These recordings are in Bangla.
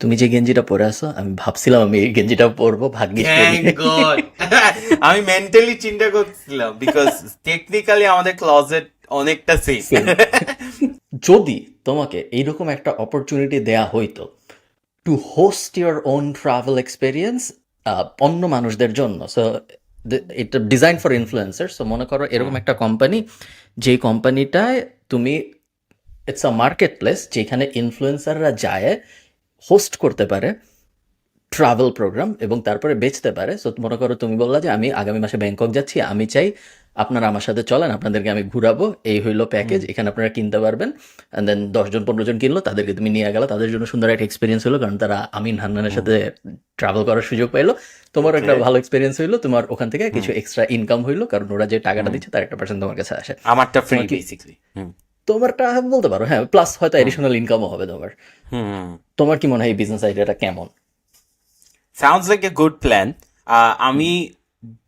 তুমি যে গেঞ্জিটা পরে আছো আমি ভাবছিলাম আমি এই গেঞ্জিটা পরবো, ভাগ্যিস পরি থ্যাংক নাই। গড। আমি মেন্টালি চিন্তা করছিলাম বিকজ টেকনিক্যালি আমাদের ক্লজেট অনেকটা সেম। সেম। যদি তোমাকে এইরকম একটা অপরচুনিটি দেয়া হইতো two host your own travel experience অন্য মানুষদের জন্য, সো এটা ডিজাইন ফর ইনফ্লুয়েন্সার। সো মনে করো এরকম একটা কোম্পানি, যেই কোম্পানিটায় তুমি, ইটস আ মার্কেট প্লেস যেখানে ইনফ্লুয়েন্সাররা যায়, হোস্ট করতে পারে ট্রাভেল প্রোগ্রাম এবং তারপরে বেচতে পারে। সো মনে করো তুমি বললা যে আমি আগামী মাসে ব্যাংকক যাচ্ছি, আমি চাই আপনারা আমার সাথে চলেন, আপনাদেরকে আমি ঘুরাবো, এই হইলো প্যাকেজ, এখানে আপনারা কিনতে পারবেন। অ্যান্ড দেন 10 জন 15 জন কিনলো, তাদেরকে তুমি নিয়ে গেলো, তাদের জন্য সুন্দর একটা এক্সপিরিয়েন্স হলো, কারণ তারা আমিন হান্নানের সাথে ট্রাভেল করার সুযোগ পাইলো। তোমারও ওকে। একটা ভালো এক্সপিরিয়েন্স হইলো, তোমার ওখান থেকে কিছু এক্সট্রা ইনকাম হইলো, কারণ ওরা যে টাকাটা দিচ্ছে তার একটা পার্সেন্ট তোমার কাছে আসে। আমারটা ফ্রি তোমার কি, বেসিক্যালি। তোমারটা বলতে পারো হ্যাঁ, প্লাস হয়তো এডিশনাল ইনকামও হবে তোমার। হুম। তোমার কি মনে হয় এই বিজনেস আইডিয়াটা কেমন? Sounds like a good plan. আমি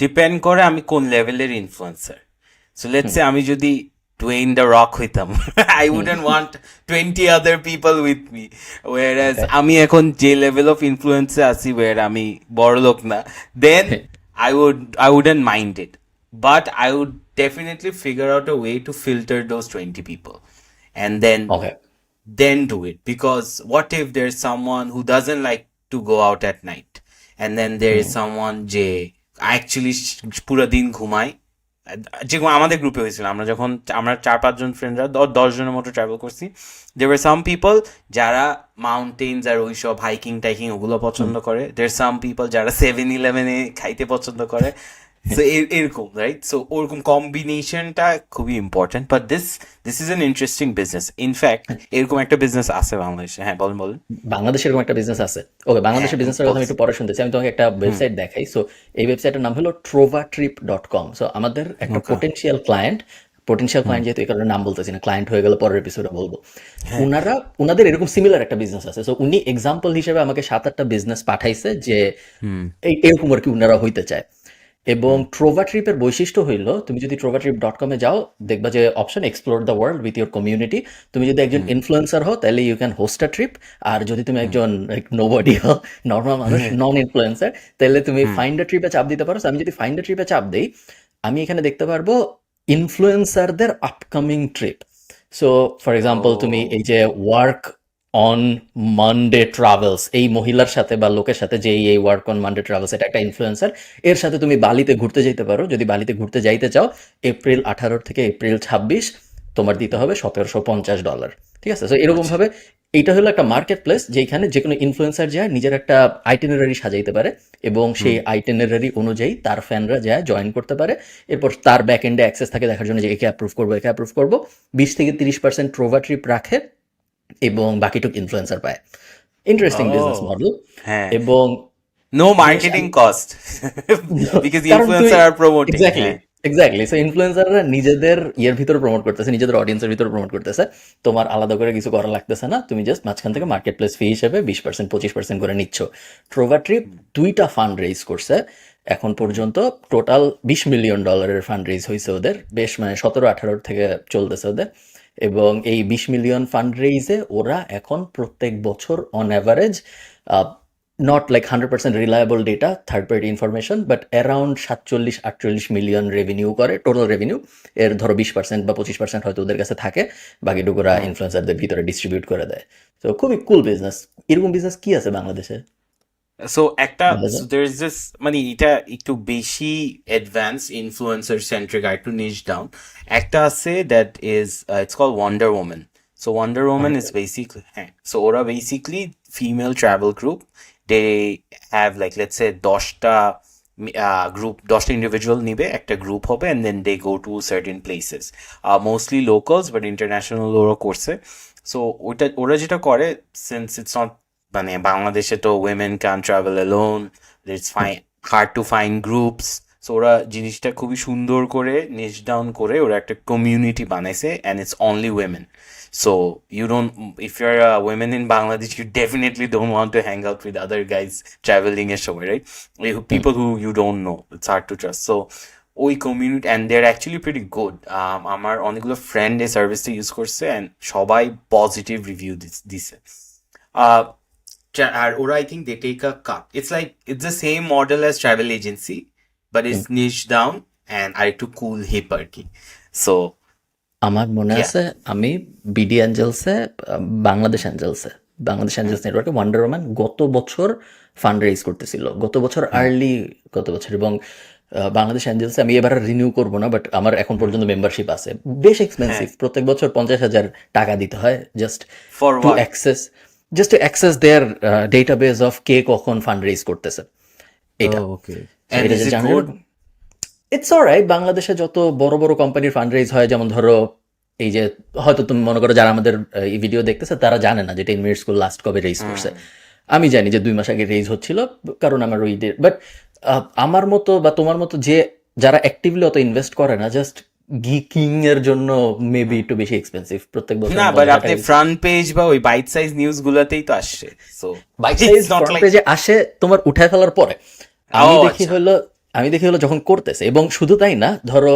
ডিপেন্ড করে আমি কোন লেভেলের ইনফ্লুয়েন্সার। সো লেটস সে আমি যদি ডুয়েইন দ্য রক হইতাম, I wouldn't want 20 other people with me. ওয়ারাজ ওকে। আমি এখন যে লেভেল অফ ইনফ্লুয়েন্সে আছি, ওয়ার আমি বড় লোক না, দেন I wouldn't mind it. But I would definitely figure out a way to filter those 20 people. And okay. then do it, because what if there's someone who doesn't like to go out at night, and then there is someone যে অ্যাকচুয়ালি পুরো দিন ঘুমায়। যেরকম আমাদের গ্রুপে হয়েছিল, আমরা 4-5 জন ফ্রেন্ডরা 10 জনের মতো ট্রাভেল করছি। there were some people যারা মাউন্টেন্স আর ওইসব হাইকিং টাইকিং ওগুলো পছন্দ করে, there some people যারা 7-Eleven-এ খাইতে পছন্দ করে। সো এরকম রাইট, সো ওরকম কম্বিনেশনটা খুবই important. But this is an interesting business. In fact এরকম একটা বিজনেস আছে বাংলাদেশে। হ্যাঁ, বলেন বলেন। বাংলাদেশের এরকম একটা বিজনেস আছে। ওকে, হ্যাঁ, বাংলাদেশের বিজনেসের কথা আমি বলছি। একটু পরে শুনতেছি। আমি তোমাকে একটা ওয়েবসাইট দেখাই। সো এই ওয়েবসাইটের নাম হলো trovatrip.com। সো আমাদের একটা ওকে। পোটেনশিয়াল ক্লায়েন্ট যেহেতু এই কারণে নাম বলতেছি না, ক্লায়েন্ট হয়ে গেলে পরের এপিসোডে বলবো। হ্যাঁ। উনারা, উনাদের এরকম সিমিলার একটা বিজনেস আছে। সো উনি এক্সাম্পল হিসেবে আমাকে 7-8টা বিজনেস পাঠাইছে যে এরকম আর কি উনারা হইতে চায়। এবং ট্রোভা ট্রিপের বৈশিষ্ট্য হইলো, তুমি যদি trovatrip.com-এ যাও, দেখবা যে option explore the world with your community. তুমি যদি একজন ইনফ্লুয়েন্সার হও তাহলে you can host a trip. আর যদি তুমি একজন নোবডি হও, নর্মাল মানুষ, নন ইনফ্লুয়েন্সার, তাহলে তুমি ফাইন্ড আ ট্রিপে চাপ দিতে পারো। So আমি যদি ফাইন্ড আ ট্রিপে চাপ দিই, আমি এখানে দেখতে পারবো ইনফ্লুয়েন্সারদের upcoming trip. So for example তুমি এই যে ওয়ার্ক অন মানডে ট্রাভেলস, এই মহিলার সাথে বা লোকের সাথে যে এই ওয়ার্ক অন মানডে ট্রাভেলস, এটা একটা ইনফ্লুয়েন্সার, এর সাথে তুমি বালিতে ঘুরতে যেতে পারো। যদি বালিতে ঘুরতে যাইতে চাও, এপ্রিল 18 থেকে এপ্রিল 26 তোমার দিতে হবে $1750। ঠিক আছে? সো এরকম আচ্ছা। ভাবে এইটা হলো একটা মার্কেট প্লেস যেখানে যে কোনো ইনফ্লুয়েন্সার যায় নিজের একটা আইটিনারারি সাজাইতে পারে এবং সেই আইটিনারারি অনুযায়ী তার ফ্যানরা যায় জয়েন করতে পারে। এরপর তার ব্যাক এন্ডে অ্যাক্সেস থাকে দেখার জন্য যে একে অ্যাপ্রুভ করবো, একে অ্যাপ্রুভ করবো। 20 থেকে 30% ট্রোভা ট্রিপ রাখে এবং বাকিটুক ইনফ্লুয়েন্সার পায়। ইন্টারেস্টিং বিজনেস ও মডেল। হ্যাঁ। এবং নো বেশ মার্কেটিং কস্ট, বিকজ কারণ তুমি, ইনফ্লুয়েন্সার আর প্রমোটিং। এক্স্যাক্টলি, হ্যাঁ। এক্স্যাক্টলি, সো ইনফ্লুয়েন্সাররা নিজেদের ইয়ের ভিতরে প্রমোট করতেছে, নিজেদের অডিয়েন্সের ভিতরে প্রমোট করতেছে। তোমার আলাদা করে কিছু করা লাগতেছে না, তুমি জাস্ট মাঝখান থেকে মার্কেট প্লেস ফি হিসেবে 20% 25% করে নিচ্ছ। ট্রোভা ট্রিপ 2টা ফান্ড রেইজ করছে এখন পর্যন্ত। টোটাল $20 মিলিয়ন ফান্ড রেইজ হয়েছে ওদের, বেশ মানে 17-18 থেকে চলতেছে ওদের। এবং এই 20 মিলিয়ন ফান্ড রেইজে ওরা এখন প্রত্যেক বছর on average, not like 100% reliable data, third party information, but around 47-48 million revenue করে, টোটাল রেভিনিউ। এর ধরো 20% বা 25% হয়তো ওদের কাছে থাকে, বাকিটুকুরা ইনফ্লুয়েন্সারদের ভিতরে ডিস্ট্রিবিউট করে দেয়। তো খুবই কুল বিজনেস। এরকম বিজনেস কি আছে বাংলাদেশে? সো একটা, বলা সো যায়। দের ইজ দিস, মানে এটা একটু বেশি অ্যাডভান্স ইনফ্লুয়েন্সার সেন্ট্রিক, আর একটু নিচ ডাউন। একটা আছে that is, it's call wonder woman. So wonder woman is basically, হ্যাঁ, সো ওরা basically female travel group. They have like let's say 10টা ইন্ডিভিজুয়াল নিবে, একটা গ্রুপ হবে, and then they go to certain places, mostly locals but international ওরা করছে। সো ওরা যেটা করে, সিন্স ইটস নট, মানে বাংলাদেশে তো women can travel alone, it's fine hard to find groups. So ওরা জিনিসটা খুবই সুন্দর করে নিচ ডাউন করে ওরা একটা কমিউনিটি বানাইছে, and it's only women. So you don't, if you're a women in Bangladesh, you definitely don't want to hang out with other guys traveling এর সময়, right? People who you don't know, it's hard to trust. So ওই community, and they are actually pretty good. আমার অনেকগুলো ফ্রেন্ড এই সার্ভিসটা ইউজ করছে, অ্যান্ড সবাই পজিটিভ রিভিউ দিছে। আর ওরা I think they take a cut. It's the same model as travel agency, but it's niche down and আরেকটু cool hip আর কি. So আমার মনে yeah. আছে আমি বিডি অ্যাঞ্জেলসে বাংলাদেশ অ্যাঞ্জেলস নেটওয়ার্কে ওয়ান্ডার ওম্যান গত বছর ফান্ড রেইজ করতেছিল গত বছর এবং বাংলাদেশ অ্যাঞ্জেলসে আমি এবার রিনিউ করবো না, বাট আমার এখন পর্যন্ত মেম্বারশিপ আছে। বেশ এক্সপেন্সিভ, প্রত্যেক বছর 50,000 টাকা দিতে হয় just For to what? Access their database of কে কখন ফান্ড রেইজ করতেছে এটা। ওকে। And এটা is যে it জানার good? It's alright. বাংলাদেশে যত বড় বড় কোম্পানির ফান্ড রেইজ হয়, যেমন ধরো এই যে হয়তো তুমি মনে করো যারা আমাদের এই ভিডিও দেখতেছে তারা জানে না যে 10 মিনিট স্কুল লাস্ট কবে রেইজ করছে। আমি জানি যে 2 মাস আগে রেইজ হচ্ছিল, কারণ আমার ওই বাট আমার মতো বা তোমার মতো যারা অ্যাক্টিভলি অত ইনভেস্ট করে না, জাস্ট গিকিং এর জন্য মেবি একটু বেশি এক্সপেন্সিভ প্রত্যেক বছর না, বাট আপনি ফ্রন্ট পেজ বা ওই বাইট সাইজ নিউজ গুলাতেই তো আসছে। সো বাইক সাইজ ফ্রন্ট পেজে আসে তোমার উঠায় ফেলার পরে। আমি দেখি হলো যখন করতেছে, এবং শুধু তাই না, ধরো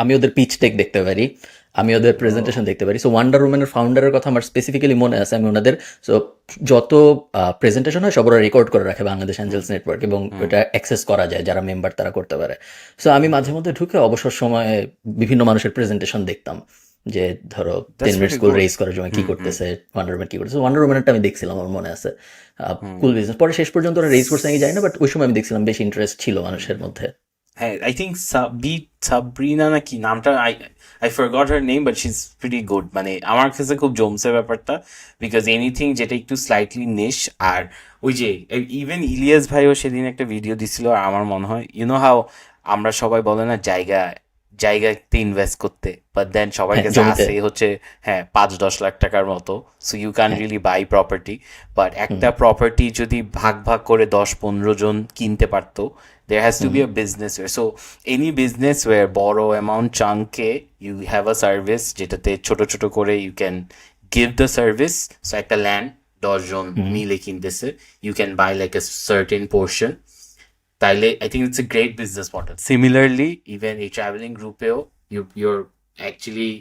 আমি ওদের পিচ টেক দেখতে পারি, আমি ওদের প্রেজেন্টেশন দেখতে পারি। সো ওয়ান্ডার উম্যানের ফাউন্ডারের কথা আমার স্পেসিফিক্যালি মনে আছে। আমি ওনাদের যত প্রেজেন্টেশন হয় সব ওরা রেকর্ড করে রাখে বাংলাদেশ অ্যাঞ্জেলস নেটওয়ার্ক, এবং ওটা অ্যাক্সেস করা যায়, যারা মেম্বার তারা করতে পারে। সো আমি মাঝে মধ্যে ঢুকে অবসর সময়ে বিভিন্ন মানুষের প্রেজেন্টেশন দেখতাম, যে ধরো 10 মিনিট স্কুল রেইজ করার জন্য কি করতেছে, ওয়ান্ডার উম্যান কি করতেছে। ওয়ান্ডার উম্যানটা আমি দেখছিলাম, আমার মনে আছে কুল বিজনেস। পরে শেষ পর্যন্ত ওরা রেইজ করছে আমি জানি না, বাট ওই সময় আমি দেখছিলাম বেশ ইন্টারেস্ট ছিল মানুষের মধ্যে। হ্যাঁ, I think সাবরিনা নাকি নামটা, I forgot her name, but she's pretty good. মানে আমার কাছে খুব জমছে ব্যাপারটা, বিকজ এনিথিং যেটা একটু স্লাইটলি নিশ। আর ওই যে ইভেন ইলিয়াস ভাইও সেদিন একটা ভিডিও দিছিল, আর আমার মনে হয় হাউ আমরা সবাই বলে না জায়গাতে ইনভেস্ট করতে, বাট দেন সবার কাছে আছে হচ্ছে 5-10 লাখ টাকার মতো। So you can really buy property, but একটা প্রপার্টি যদি ভাগ ভাগ করে 10-15 জন কিনতে পারতো, there has to be a business where, so any business where borrow amount chunke you have a service যেটাতে ছোট ছোট করে you can give the service. So একটা land 10 জন মিলে কিনতেছে, you can buy like a certain portion. তাইলে I think it's a great business model. Similarly, even a traveling গ্রুপেও you're actually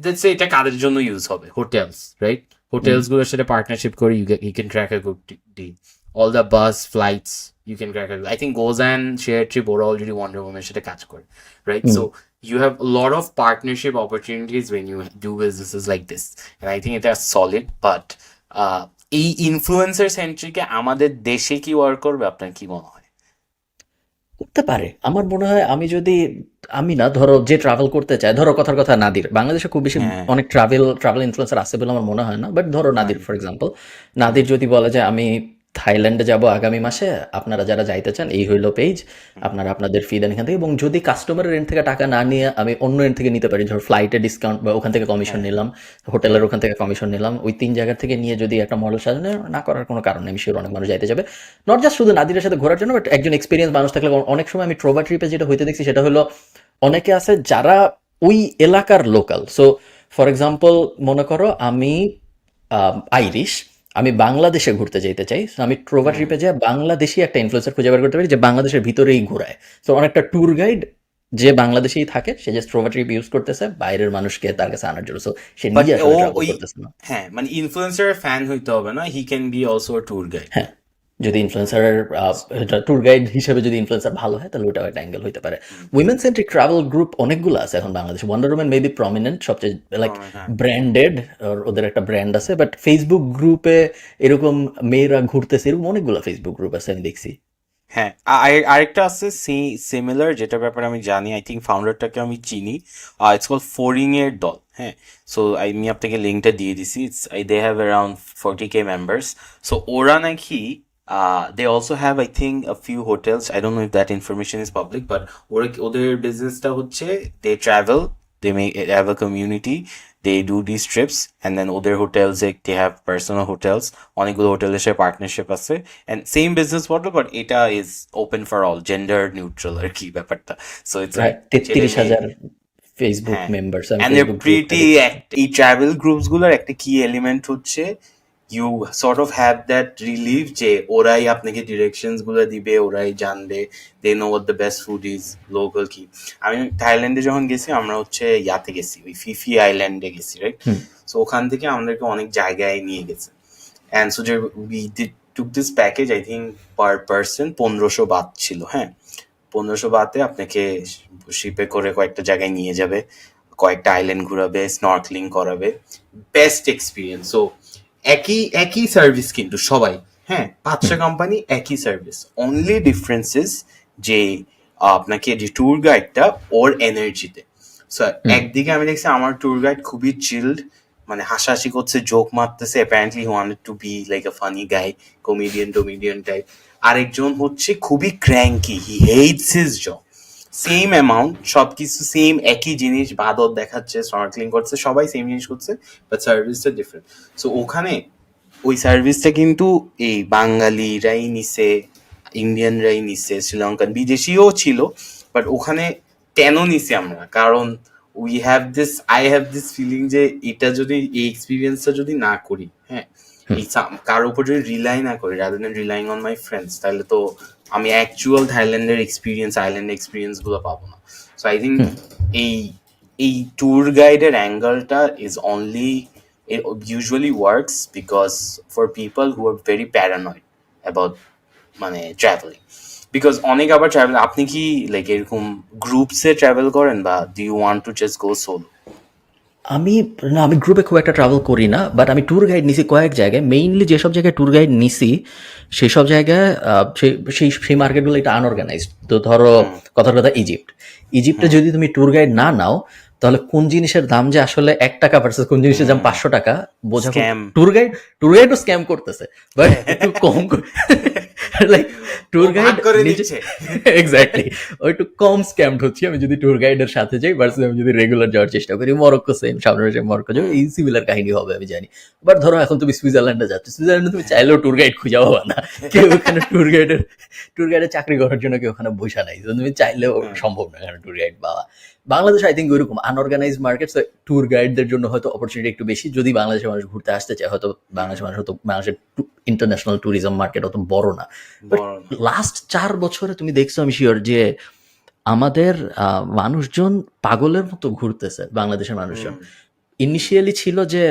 let's say এটা কাদের জন্য ইউজ হবে, হোটেলস, রাইট? হোটেলস গুলোর সাথে পার্টনারশিপ করে you can crack a good deal. All the bus flights you can crack it. I think goes and share trip ওরা already Wonder Woman সাথে কাজ করে, right? So you have a lot of partnership opportunities when you do businesses like this, and I think it is solid. But এই ইনফ্লুয়েন্সার সেন্ট্রিকে আমাদের দেশে কি ওয়ার্ক করবে, আপনার কি মনে হয়? করতে পারে। আমার মনে হয় আমি না, ধরো যে ট্রাভেল করতে চায়, ধরো কথার কথা নাদির, বাংলাদেশে খুব বেশি অনেক ট্রাভেল ইনফ্লুয়েন্সার আছে বলে আমার মনে হয় না, বাট ধরো নাদির ফর এক্সাম্পল, নাদির যদি বলে যে আমি থাইল্যান্ডে যাব আগামী মাসে, আপনারা যারা যাইতে চান এই হইলো পেজ, আপনারা আপনাদের ফি দেন এখান থেকে, এবং যদি কাস্টমারের এন্ড থেকে টাকা না নিয়ে আমি অন্য এন্ড থেকে নিতে পারি, ধরো ফ্লাইটে ডিসকাউন্ট বা ওখান থেকে কমিশন নিলাম, হোটেলের ওখান থেকে কমিশন নিলাম, ওই 3 জায়গা থেকে নিয়ে যদি একটা মডেল সাজানো না করার কোনো কারণ নেই। আমি শিওর অনেক মানুষ যাইতে যাবে, নট জাস্ট শুধু নাদিরের সাথে ঘোরার জন্য, বাট একজন এক্সপিরিয়েন্স মানুষ থাকলে। অনেক সময় আমি ট্রোভা ট্রিপে যেটা হইতে দেখছি সেটা হলো অনেকে আছে যারা ওই এলাকার লোকাল। সো ফর এক্সাম্পল মনে করো আমি আইরিশ, আমি বাংলাদেশে ঘুরতে যেতে চাই, আমি ট্রোভা ট্রিপে যাই বাংলাদেশি একটা ইনফ্লুয়েন্সার খুঁজে বের করতে পারি যে বাংলাদেশের ভিতরেই ঘোরায়। তো অনেকটা ট্যুর গাইড যে বাংলাদেশেই থাকে, সে যে ট্রোভা ট্রিপ ইউজ করতেছে বাইরের মানুষকে তার কাছে আনার জন্য। সো সে নিজে আসলে ট্রাভেল করতেছে না। হ্যাঁ, মানে ইনফ্লুয়েন্সার ফ্যান হইতে হবে না, he can be also a tour guide. হ্যাঁ, যদি ইনফ্লুয়েন্সারের ট্যুর গাইড হিসেবে যদি ইনফ্লুয়েন্সার ভালো হয়, তাহলে ওটাও একটা অ্যাঙ্গেল হইতে পারে। উইমেন সেন্ট্রিক ট্রাভেল গ্রুপ অনেকগুলো আছে এখন বাংলাদেশে। ওয়ান্ডার উম্যান মেবি প্রমিনেন্ট, সবচেয়ে লাইক ব্র্যান্ডেড, ওদের একটা ব্র্যান্ড আছে। বাট ফেসবুক গ্রুপে এরকম মেয়েরা ঘুরতেছে, এরকম অনেকগুলো ফেসবুক গ্রুপ আছে আমি দেখছি। হ্যাঁ, আরেকটা আছে সিমিলার, যেটার ব্যাপারে আমি জানি, আই থিঙ্ক ফাউন্ডারটাকে আমি চিনি, ইটস কল ফোরিং এর দল। হ্যাঁ, সো আমি আপনাকে লিঙ্কটা দিয়ে দিছি। They have around 40K members. So ওরা নাকি they also have I think a few hotels. I don't know if that information is public, but ওদের বিজনেসটা হচ্ছে they travel, they have a community, they do these trips, and then ওদের hotels they have personal hotels, অনেকগুলো হোটেলের সাথে পার্টনারশিপ আছে, and same business model, but এটা is open for all, gender neutral আর কি ব্যাপারটা। So it's like 33,000 Facebook members. and they're pretty এই ট্রাভেল গ্রুপস গুলোর একটা কি এলিমেন্ট হচ্ছে you sort of have that relief যে ওরাই আপনাকে ডিরেকশনস গুলো দিবে, ওরাই জানবে, they know what the best food is, local কি। আমি থাইল্যান্ডে যখন গেছি, আমরা হচ্ছে ইয়াতে গেছি, ওই ফিফি আইল্যান্ডে গেছি, রাইট? সো ওখান থেকে আমাদেরকে অনেক জায়গায় নিয়ে গেছে, and so we did took this package, I think per person 1500 Baat ছিল, হ্যাঁ। 1500 বাতে আপনাকে শিপে করে কয়েকটা জায়গায় নিয়ে যাবে, কয়েকটা আইল্যান্ড ঘুরাবে, স্নর্কলিং করাবে, বেস্ট এক্সপিরিয়েন্স। সো একই একই সার্ভিস কিন্তু সবাই, হ্যাঁ, 5টা কোম্পানি একই সার্ভিস, অনলি ডিফারেন্সেস যে আপনাকে যে ট্যুর গাইডটা ওর এনার্জিতে। সো একদিকে আমি দেখছি আমার ট্যুর গাইড খুবই চিল্ড, মানে হাসাহাসি করছে, জোক মারতেছে, apparently he wanted to be like a funny guy, comedian type. আরেকজন হচ্ছে খুবই cranky, he hates his job. Same amount, সবকিছু সেম, একই জিনিস, বাদর দেখাচ্ছে, স্নর্কলিং করছে, সবাই সেম জিনিস করছে, বাট সার্ভিসটা ডিফারেন্ট। সো ওখানে ওই সার্ভিসটা কিন্তু এই বাঙালিরাই নিছে, ইন্ডিয়ানরাই নিছে, শ্রীলঙ্কান বিদেশিও ছিল, বাট ওখানে কেন নিছি আমরা, কারণ আই হ্যাভ দিস ফিলিং যে এটা যদি, এই এক্সপিরিয়েন্সটা যদি না করি, হ্যাঁ, এই কারোর উপর যদি রিলাই না করি, rather than relying on my friends, তাহলে তো আমি অ্যাকচুয়াল থাইল্যান্ডের এক্সপিরিয়েন্স, আইল্যান্ড এক্সপিরিয়েন্স গুলো পাবো না। সো আই থিঙ্ক এই এই ট্যুর গাইডের অ্যাঙ্গেলটা is only, it usually works because for people who are very paranoid about মানে ট্রাভেলিং, বিকজ অনেক আবার ট্রাভেল, আপনি কি লাইক এরকম গ্রুপসে ট্রাভেল করেন, বা do you want to just go solo? আমি না, আমি গ্রুপে খুব একটা ট্রাভেল করি না, বাট আমি ট্যুর গাইড নিছি কয়েক জায়গায়। মেইনলি যেসব জায়গায় ট্যুর গাইড নিছি সেই সব জায়গায় সেই মার্কেটগুলো এটা আনঅর্গানাইজড। তো ধরো কথার কথা ইজিপ্টে যদি তুমি ট্যুর গাইড না নাও, তাহলে কোন জিনিসের দাম যে আসলে 1 টাকা ভার্সেস কোন জিনিসের দাম 500 টাকা বোঝা। স্ক্যাম। ট্যুর গাইডও স্ক্যাম করতেছে, বাট একটু কম লাইক ট্যুর গাইড করে দিচ্ছে। এক্স্যাক্টলি, ওই একটু কম স্ক্যামড হচ্ছে আমি যদি ট্যুর গাইডের সাথে যাই ভার্সেস আমি যদি রেগুলার যাওয়ার চেষ্টা করি। মরক্কো সেম, সামনে মাসে মরক্কো যাবো, এই সিমিলার কাহিনী হবে আমি জানি। বাট ধরো এখন তুমি সুইজারল্যান্ডে যাচ্ছ, সুইজারল্যান্ডে তুমি চাইলেও ট্যুর গাইড খুঁজে পাবা না, কেউ ওখানে ট্যুর গাইডের চাকরি করার জন্য কেউ ওখানে বসা নাই, তুমি চাইলেও সম্ভব না এখানে ট্যুর গাইড পাওয়া। বাংলাদেশ আই থিঙ্ক ওইরকম আনঅর্গানাইজ মার্কেট, ট্যুর গাইডদের জন্য হয়তো অপরচুনিটি একটু বেশি। যদি বাংলাদেশের মানুষ ঘুরতে আসতে চায়, হয়তো বাংলাদেশের মানুষ, হয়তো বাংলাদেশের ইন্টারন্যাশনাল ট্যুরিজম মার্কেট অত বড় না। বাট লাস্ট 4 বছরে তুমি দেখছো, আমি শিওর যে আমাদের মানুষজন পাগলের মতো ঘুরতেছে। বাংলাদেশের মানুষজন ইনিশিয়ালি ছিল যে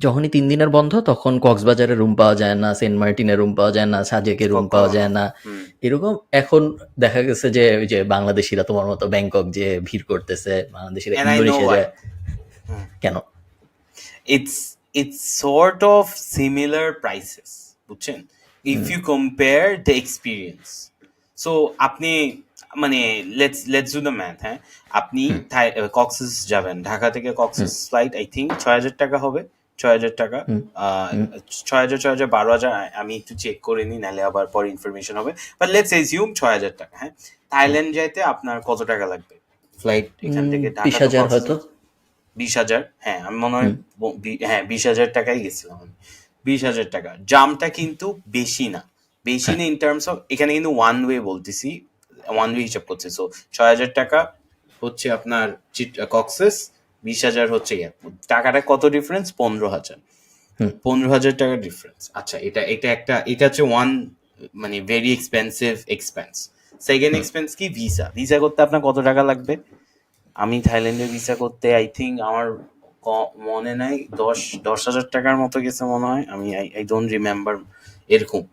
যখনই 3 দিনের বন্ধ, তখন কক্সবাজারে রুম পাওয়া যায় না, সেন্ট মার্টিনে রুম পাওয়া যায় না, সাজেকে রুম পাওয়া যায় না, এরকম। এখন দেখা গেছে যে ওই যে বাংলাদেশিরা তোমার মতো ব্যাংকক যে ভিড় করতেছে, বাংলাদেশিরা ইন্দোনেশিয়া যায়। কেন? It's sort of similar prices, বুঝছেন, if you compare the experience. So আপনি মানে let's do the math, হ্যাঁ। আপনি কক্সেস যাবেন, ঢাকা থেকে কক্সেস ফ্লাইট আই থিঙ্ক 6000 টাকা হবে, 6000 টাকা, 6000 12,000, আমি একটু চেক করে নিই, নাহলে আবার পরে ইনফরমেশন হবে, বাট লেটস এজিউম 6000 টাকা, হ্যাঁ। থাইল্যান্ড যাইতে আপনার কত টাকা লাগবে ফ্লাইট এখান থেকে ঢাকা? 20,000 হয়তো। 20,000, হ্যাঁ, আমি মনে হয়, হ্যাঁ 20,000 টাকাই গেছিলাম আমি। 20,000 টাকা জামটা কিন্তু বেশি না, ইন টার্মস অফ, এখানে কিন্তু ওয়ান ওয়ে বলতেছি, ওয়ান ওয়ে হিসাব করছে। সো 6,000 টাকা হচ্ছে আপনার কক্সেস, 20,000 হচ্ছে টাকাটা কত ডিফারেন্স? 15,000। 15,000 টাকার ডিফারেন্স। আচ্ছা, এটা হচ্ছে ওয়ান, মানে very expensive expense. Second expense কি? ভিসা করতে আপনার কত টাকা লাগবে? আমি থাইল্যান্ডের ভিসা করতে আই থিঙ্ক আমার মনে নাই 10,000 টাকার মতো গেছে মনে হয়, আমি আই ডোন্ট রিমেম্বার এরকম।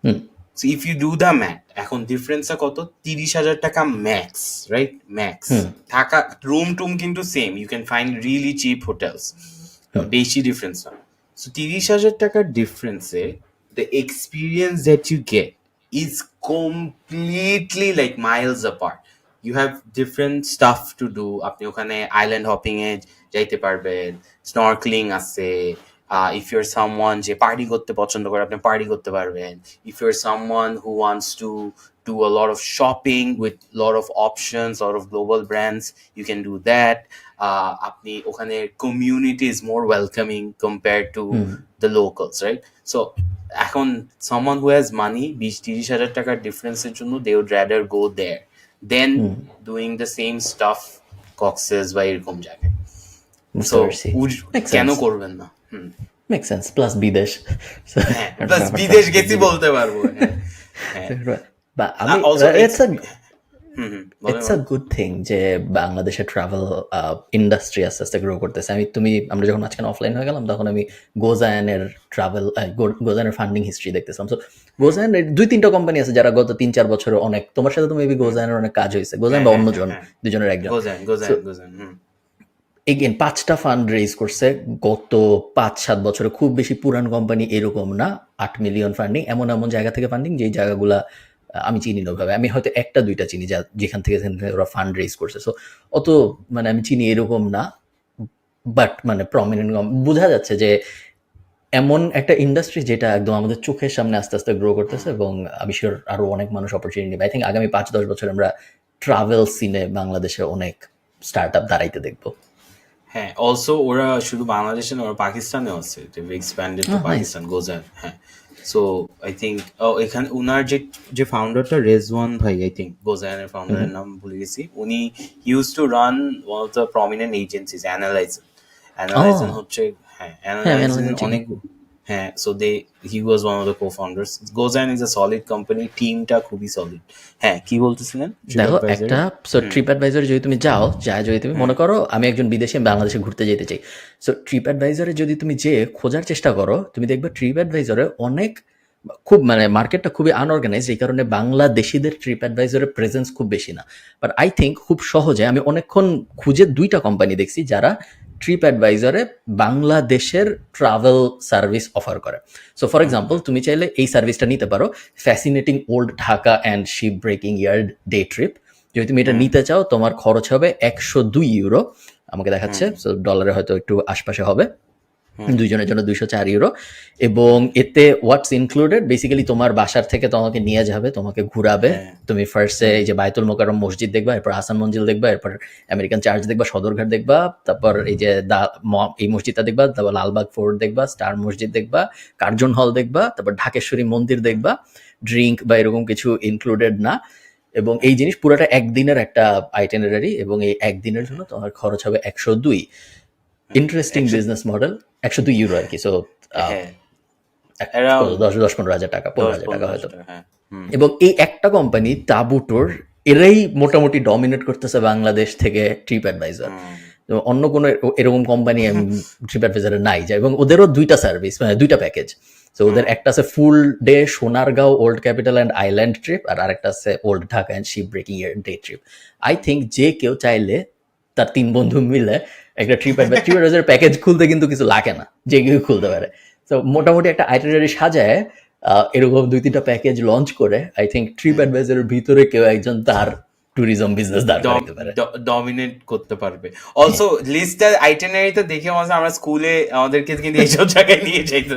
So if you do the math, এখন ডিফারেন্সটা কত? 30,000 টাকা ম্যাক্স, রাইট? ম্যাক্স। থাকা রুম টুম কিন্তু same, you can find really cheap hotels, বেশি ডিফারেন্স না। সো 30,000 টাকার ডিফারেন্সে the experience that you get is completely like miles apart. You have different stuff to do. আপনি ওখানে আইল্যান্ড হপিং এ যাইতে পারবেন, স্নর্কলিং আছে। If you're someone যে পার্টি করতে পছন্দ করে, আপনি পার্টি করতে পারবেন। If you're someone who wants to do a lot of shopping with lot of options, lot of global brands, you can do that. আপনি ওখানে community is more welcoming compared to the locals, right? So এখন someone who has money, 20-30,000 টাকার ডিফারেন্সের জন্য they would rather go there then doing the same stuff Cox's বা এরকম জায়গায়। সো কেন করবেন না? Make sense. প্লাস বিদেশ, প্লাস বিদেশ গেছি বলতে পারবো। বলেন ইটস আ বলেন। গুড থিং যে বাংলাদেশে ট্রাভেল ইন্ডাস্ট্রি আস্তে আস্তে গ্রো করতেছে। আমরা যখন মাঝখানে অফলাইন হয়ে গেলাম তখন আমি গোজায়ানের ট্রাভেল গোজায়ানের ফান্ডিং হিস্ট্রি দেখতেছিলাম। সো গোজায়ানের ২-৩টা কোম্পানি আছে যারা গত ৩-৪ বছরে অনেক, তোমার সাথে তো মেবি গোজায়ানের অনেক কাজ হয়েছে, গোজায়ান হ্যাঁ বা হ্যাঁ হ্যাঁ অন্যজন, হ্যাঁ, দুজনের একজন। গোজান সো গোজান গোজান এগেন ৫টা ফান্ড রেজ করছে গত ৫-৭ বছরে। খুব বেশি পুরান কোম্পানি এরকম না, ৮ মিলিয়ন ফান্ডিং, এমন এমন জায়গা থেকে ফান্ডিং যেই জায়গাগুলা আমি চিনি না ওইভাবে। আমি হয়তো ১টা ২টা চিনি যেখান থেকে ওরা ফান্ড রেজ করছে। সো অত মানে আমি চিনি এরকম না, বাট মানে প্রমিনেন্ট বোঝা যাচ্ছে যে এমন একটা ইন্ডাস্ট্রি যেটা একদম আমাদের চোখের সামনে আস্তে আস্তে গ্রো করতেছে, এবং আমি শিওর আরো অনেক মানুষ অপরচুনিটি নেবে। আই থিঙ্ক আগামী ৫-১০ বছর আমরা ট্রাভেল সিনে বাংলাদেশে অনেক স্টার্ট আপ দাঁড়াইতে দেখবো। হ্যাঁ, অলসো ওরা শুধু বাংলাদেশে না, ওরা পাকিস্তানেও আছে, এক্সপ্যান্ডেড টু নাইস। পাকিস্তান, গোজান। হ্যাঁ, সো আই থিঙ্ক এখানে উনার যে যে ফাউন্ডারটা, রেজওয়ান ভাই, আই থিঙ্ক গোজানের ফাউন্ডারের নাম ভুলে গেছি, উনি use to run one of the prominent agencies, Analyzen. ও অ্যানালাইজন হচ্ছে, হ্যাঁ, হ্যাঁ, আমি অ্যানালাইজন চিনি। অনেক, হ্যাঁ, so he was one of the co-founders. Gozayaan is a solid company, টিমটা খুবই সলিড। হ্যাঁ, কি বলতেছিলেন ট্রিপ দেখো অ্যাডভাইজারে? একটা, সো ট্রিপ অ্যাডভাইজারে যদি তুমি যাও, যদি তুমি মনে করো আমি একজন বিদেশি, আমি বাংলাদেশে ঘুরতে যেতে চাই, সো ট্রিপ অ্যাডভাইজারে যদি তুমি খোঁজার চেষ্টা করো, তুমি দেখবে ট্রিপ অ্যাডভাইজারে অনেক খুব মানে মার্কেটটা খুবই আনঅর্গানাইজ, এই কারণে বাংলাদেশিদের ট্রিপ অ্যাডভাইজারের প্রেজেন্স খুব বেশি না। বাট আই থিঙ্ক খুব সহজে আমি অনেকক্ষণ খুঁজে ২টা কোম্পানি দেখছি যারা ট্রিপ অ্যাডভাইজারে বাংলাদেশের ট্রাভেল সার্ভিস অফার করে। সো ফর এক্সাম্পল তুমি চাইলে এই সার্ভিসটা নিতে পারো, fascinating old Dhaka and ship breaking yard day trip. যদি তুমি এটা নিতে চাও তোমার খরচ হবে ১০২ ইউরো, আমাকে দেখাচ্ছে, সো ডলারে হয়তো একটু আশপাশে হবে, দুইজনের জন্য ২০৪ ইউরো। এবং এতে হোয়াটস ইনক্লুডেড, বেসিক্যালি তোমার বাসার থেকে তোমাকে নিয়ে যাবে, তোমাকে ঘুরাবে। হ্যাঁ তুমি ফার্স্টে এই যে বায়তুল মোকাররম মসজিদ দেখবা, এরপর হাসান মঞ্জিল দেখবা, এরপর আমেরিকান চার্চ দেখবা, সদরঘাট দেখবা, তারপর এই যে এই মসজিদটা দেখবা, তারপর লালবাগ ফোর্ট দেখবা, স্টার মসজিদ দেখবা, কার্জন হল দেখবা, তারপর ঢাকেশ্বরী মন্দির দেখবা। ড্রিঙ্ক বা এরকম কিছু ইনক্লুডেড না, এবং এই জিনিস পুরোটা একদিনের একটা আইটেনারি, এবং এই একদিনের জন্য তোমার খরচ হবে ১০২। ইন্টারেস্টিং একশো, বিজনেস মডেল। ১০২ ইউরো আর কি। সো হ্যাঁ, অ্যারাউন্ড ১০-১৫ হাজার টাকা, ১৫,০০০ টাকা ১০-১৫ হয়তো। টাকা, হ্যাঁ। এবং এই একটা কোম্পানি তাবুটোর, এরাই মোটামুটি ডমিনেট করতেছে বাংলাদেশ থেকে ট্রিপ অ্যাডভাইজার। অন্য কোনো এরকম কোম্পানি ট্রিপ অ্যাডভাইজারে নাই যায়, এবং ওদেরও ২টা সার্ভিস, মানে ২টা প্যাকেজ। তো ওদের একটা আছে full day Sonargaon old capital and island trip, আর আরেকটা আছে old Dhaka and ship breaking day trip. I think যে কেউ চাইলে তার ৩ বন্ধু মিলে একটা ট্রিপ অ্যাডভাইজার প্যাকেজ খুলতে কিন্তু কিছু লাগে না, যে কেউ খুলতে পারে। তো মোটামুটি একটা আইটিনারি সাজায় এরকম ২-৩টা প্যাকেজ লঞ্চ করে, আই থিঙ্ক ট্রিপ অ্যাডভাইজারের ভিতরে কেউ একজন তার ট্যুরিজম বিজনেস দাঁড় করাইতে পারে। ডমিনেট করতে পারবে। অলসো লিস্টটা আইটেনারিটা দেখে মনে হয় আমরা স্কুলে আমাদেরকে কিন্তু এইসব জায়গায় নিয়ে যাইতো।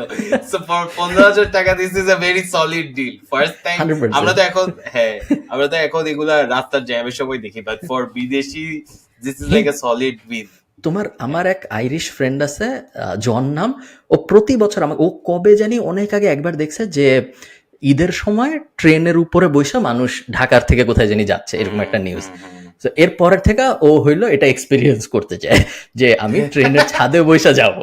সো ফর ১৫,০০০ টাকা this is a very solid deal. First time 100%। আমরা তো এখন, হ্যাঁ, আমরা তো এখন এগুলা রাস্তার জ্যামের সময় দেখি, বাট ফর বিদেশি this is like a solid win. আমার এক আইরিশ ফ্রেন্ড আছে, জন নাম। ও প্রতি বছর ও কবে জানি অনেক আগে একবার দেখছে যে ঈদের সময় ট্রেনের উপরে বৈশা মানুষ ঢাকার থেকে কোথায় জানি যাচ্ছে, এরকম একটা নিউজ। তো এর পরের থেকে ও হইলো এটা এক্সপিরিয়েন্স করতে চায় যে আমি ট্রেনের ছাদে বৈশা যাব।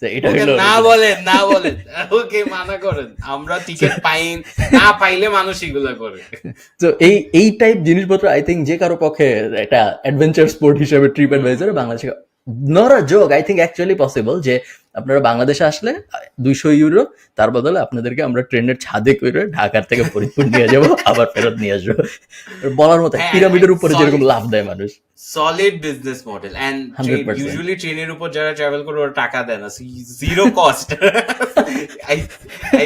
তো এটা ওকে হইলো না বলেন, না বলেন, ওকে মানা করেন, আমরা টিকিট পাই না, পাইলে মানুষ এগুলা করে। তো এই টাইপ জিনিসপত্র আই থিঙ্ক যে কারো পক্ষে একটা অ্যাডভেঞ্চার স্পোর্ট হিসেবে ট্রিপ অ্যাডভাইজারে বাংলাদেশে not a joke, I think actually possible যে আপনারা বাংলাদেশে আসলে ২০০ ইউরো, তার বদলে আপনাদেরকে আমরা ট্রেনের ছাদে করে ঢাকার থেকে ফরিদপুর নিয়ে যাবো, আবার ফেরত নিয়ে আসবো। বলার মতো হ্যাঁ, পিরামিডের উপরে যেরকম লাভ দেয় মানুষ। Solid business model. And 100%। Usually ট্রেনের উপর যারা ট্রাভেল করে ওরা টাকা দেয় না, zero cost. I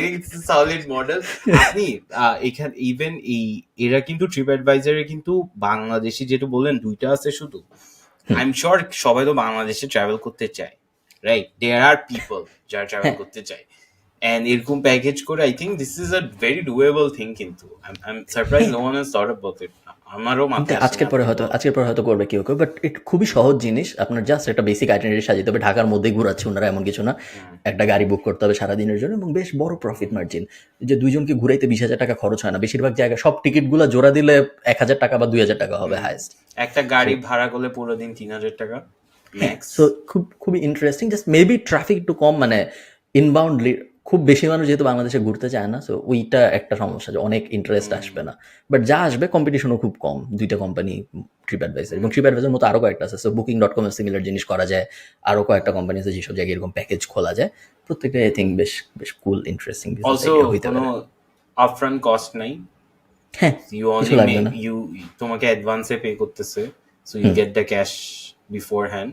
think it's solid model. আপনি এখানে ইভেন এরা কিন্তু ট্রিপ অ্যাডভাইজারে কিন্তু বাংলাদেশি যেটা বললেন ২টা আছে শুধু, আই এম শিওর সবাই তো বাংলাদেশে ট্রাভেল করতে চায়, রাইট? দেয়ার আর পিপল যারা ট্রাভেল করতে চায়, এন্ড এরকম প্যাকেজ করে I think this is a very doable thing. কিন্তু I am surprise no one has thought about it. আমারও মাথায় আসে না। আজকের পরে হয়তো করবে কেউ কেউ, বাট এটা খুবই সহজ জিনিস। আপনার জাস্ট একটা বেসিক আইটেনারি সাজিয়ে হবে, ঢাকার মধ্যেই ঘুরাচ্ছে ওনারা, এমন কিছু না। একটা গাড়ি বুক করতে হবে সারাদিনের জন্য, এবং বেশ বড় প্রফিট মার্জিন, যে দুইজনকে ঘুরাইতে ২০,০০০ টাকা খরচ হয় না। বেশিরভাগ জায়গায় সব টিকিটগুলো জোড়া দিলে ১,০০০ টাকা বা ২,০০০ টাকা হবে হাইস্ট। একটা গাড়ি ভাড়া করলে পুরো দিন ৩,০০০ টাকা ম্যাক্স। সো খুবই ইন্টারেস্টিং। জাস্ট মেবি ট্রাফিক একটু কম, মানে ইনবাউন্ড খুব বেশি মানুষ যেহেতু বাংলাদেশে ঘুরতে চায় না, সো ওইটা একটা সমস্যা যে অনেক ইন্টারেস্ট আসবে না। বাট যা আসবে কম্পিটিশনও খুব কম, দুইটা কোম্পানি, ট্রিপ অ্যাডভাইজার এবং ট্রিপ অ্যাডভাইজার মতো আরও কয়েকটা আছে। সো বুকিং.com এর সিমিলার জিনিস করা যায়, আরও কয়েকটা কোম্পানি আছে যেসব জায়গায় এরকম প্যাকেজ খোলা যায়। প্রত্যেকটা আই থিঙ্ক বেশ বেশ কুল ইন্টারেস্টিং বিজনেস অলসো আইডিয়া হইতে কোনো পারে। আপফ্রন্ট কস্ট নাই, হ্যাঁ, ইউ কিছু অনলি লাগবে না। তোমাকে অ্যাডভান্সে পে করতেছে, so you get the cash beforehand.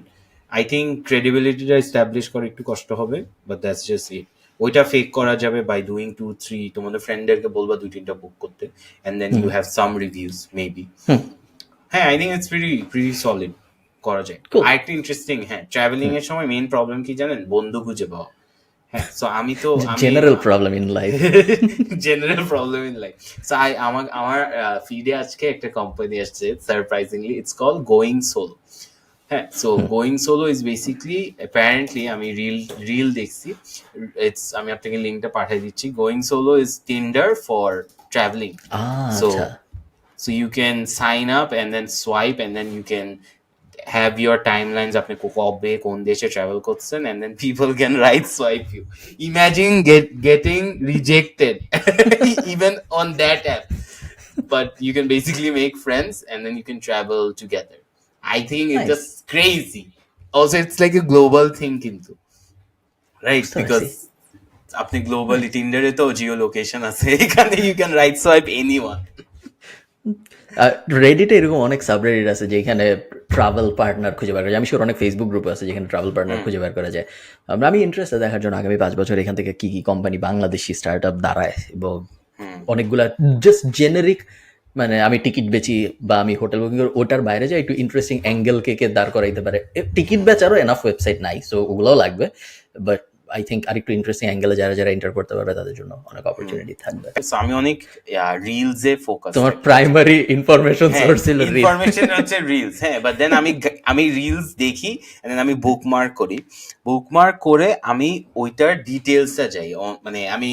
I think ক্রেডিবিলিটিটা এস্টাবলিশ করা একটু কষ্ট হবে, বাট দ্যাটস জাস্ট ইট। ওইটা ফেক করা যাবে বাই ডুইং 2-3, তোমাদের ফ্রেন্ডদেরকে বলবা 2-3টা বুক করতে, and then you have some reviews maybe. হ্যাঁ, I think it's pretty solid, করা যায়। Cool. আরেকটা ইন্টারেস্টিং, হ্যাঁ, ট্রাভেলিং এর সময় মেইন প্রবলেম কি জানেন? বন্ধু খুঁজে পাওয়া। হ্যাঁ, সো আমি general problem in life. General problem in life. So আমার ফিডে আজকে একটা কোম্পানি আসছে, surprisingly it's call going solo. হ্যাঁ, so going solo is basically apparently, আমি রিল দেখছি, আমি আপনাকে লিঙ্কটা পাঠিয়ে দিচ্ছি। Going solo is Tinder for travelling. So আচ্ছা, you can sign up and then swipe, and then you can have your timelines, আপনি কবে কোন দেশে ট্রাভেল করছেন, and then people can right swipe you. Imagine getting rejected even on that app, but you can basically make friends and then you can travel together. I think it's nice, just crazy. Also, it's like a global thing কিন্তু, right? বুঝতে পারছি। Because আপনি গ্লোবালি টিন্ডারে তো জিও লোকেশন আছে, এখানে you can right swipe anyone. রেডিটে এরকম অনেক সাবরেডিট আছে যেখানে ট্রাভেল পার্টনার খুঁজে বের করা যায়। আমি শিওর অনেক ফেসবুক গ্রুপ আছে যেখানে ট্রাভেল পার্টনার খুঁজে বের করা যায়। আমি ইন্টারেস্টেড দেখার জন্য আগামী 5 বছর এখান থেকে কি কি কোম্পানি বাংলাদেশি স্টার্ট আপ দাঁড়ায়, এবং অনেকগুলা জাস্ট জেনেরিক, মানে আমি টিকিট বেচি বা আমি হোটেল বুকিং করি, ওটার বাইরে যায় একটু ইন্টারেস্টিং অ্যাঙ্গেল কে দাঁড় করাইতে পারে। টিকিট বেচারও এনাফ ওয়েবসাইট নাই, সো ওগুলোও লাগবে। বাট আই থিঙ্ক আরেকটু ইন্টারেস্টিং অ্যাঙ্গেলে যারা যারা এন্টার করতে পারবে তাদের জন্য অনেক অপরচুনিটি থাকবে। So, আমি অনেক রিলসে ফোকাস, তোমার প্রাইমারি ইনফরমেশন হ্যাঁ, সোর্স ছিল রিল। ইনফরমেশন হচ্ছে রিলস। হ্যাঁ, বাট দেন আমি রিলস দেখি, দেন আমি বুকমার্ক করি। বুকমার্ক করে আমি ওইটার ডিটেলসটা যাই, মানে আমি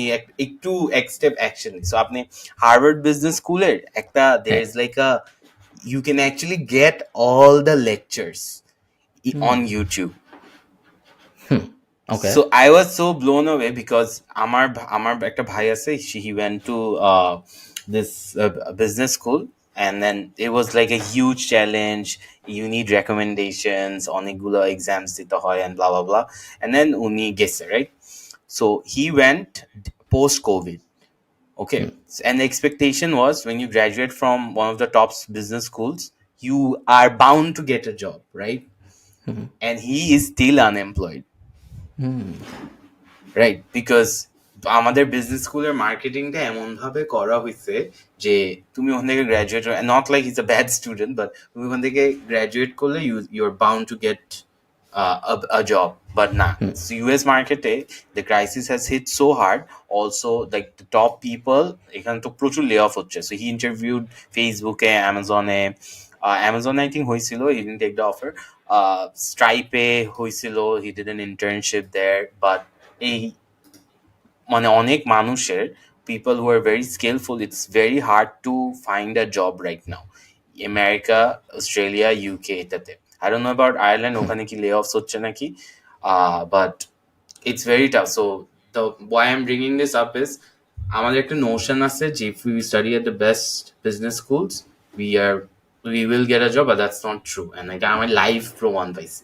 একটু এক স্টেপ অ্যাকশন নিই। সো আপনি হার্ভার্ড বিজনেস স্কুলের একটা there is like a, you can actually get all the lectures on YouTube. Okay, So I was so blown away because আমার একটা ভাই আছে, he went to this business school, and then it was like a huge challenge. You need recommendations, অনেকগুলো exams দিতে হয়, and blah blah blah. And then উনি গেছে, right? So he went post COVID. Okay, and the expectation was when you graduate from one of the top business schools, you are bound to get a job, right? And he is still unemployed. Right, because আমাদের বিজনেস স্কুলের মার্কেটিংটা এমন ভাবে করা হয়েছে যে তুমি ওখান থেকে graduate, not like is a bad student, but তুমি ওখান থেকে গ্রাজুয়েট করলে you are bound to get a job, but nah. So US market the crisis has hit so hard. Also, like the top people, এখানে তো প্রচুর লে অফ হচ্ছে. So he interviewed Facebook, Amazon, Amazon I think হয়েছিল, he didn't take the offer. Stripe হয়েছিল, he did an internship there, but এই মানে অনেক মানুষের, people who are very skillful, it's very hard to find a job right now. America, Australia, UK এটাতে, I don't know about Ireland, ওখানে কি layoffs হচ্ছে নাকি, but it's very tough. So the why I'm bringing this up is আমাদের একটা নোশন আছে যে if we study at the best business schools we will get a job, but that's not true, and এটা আমার লাইভ প্রমাণ পাইছি।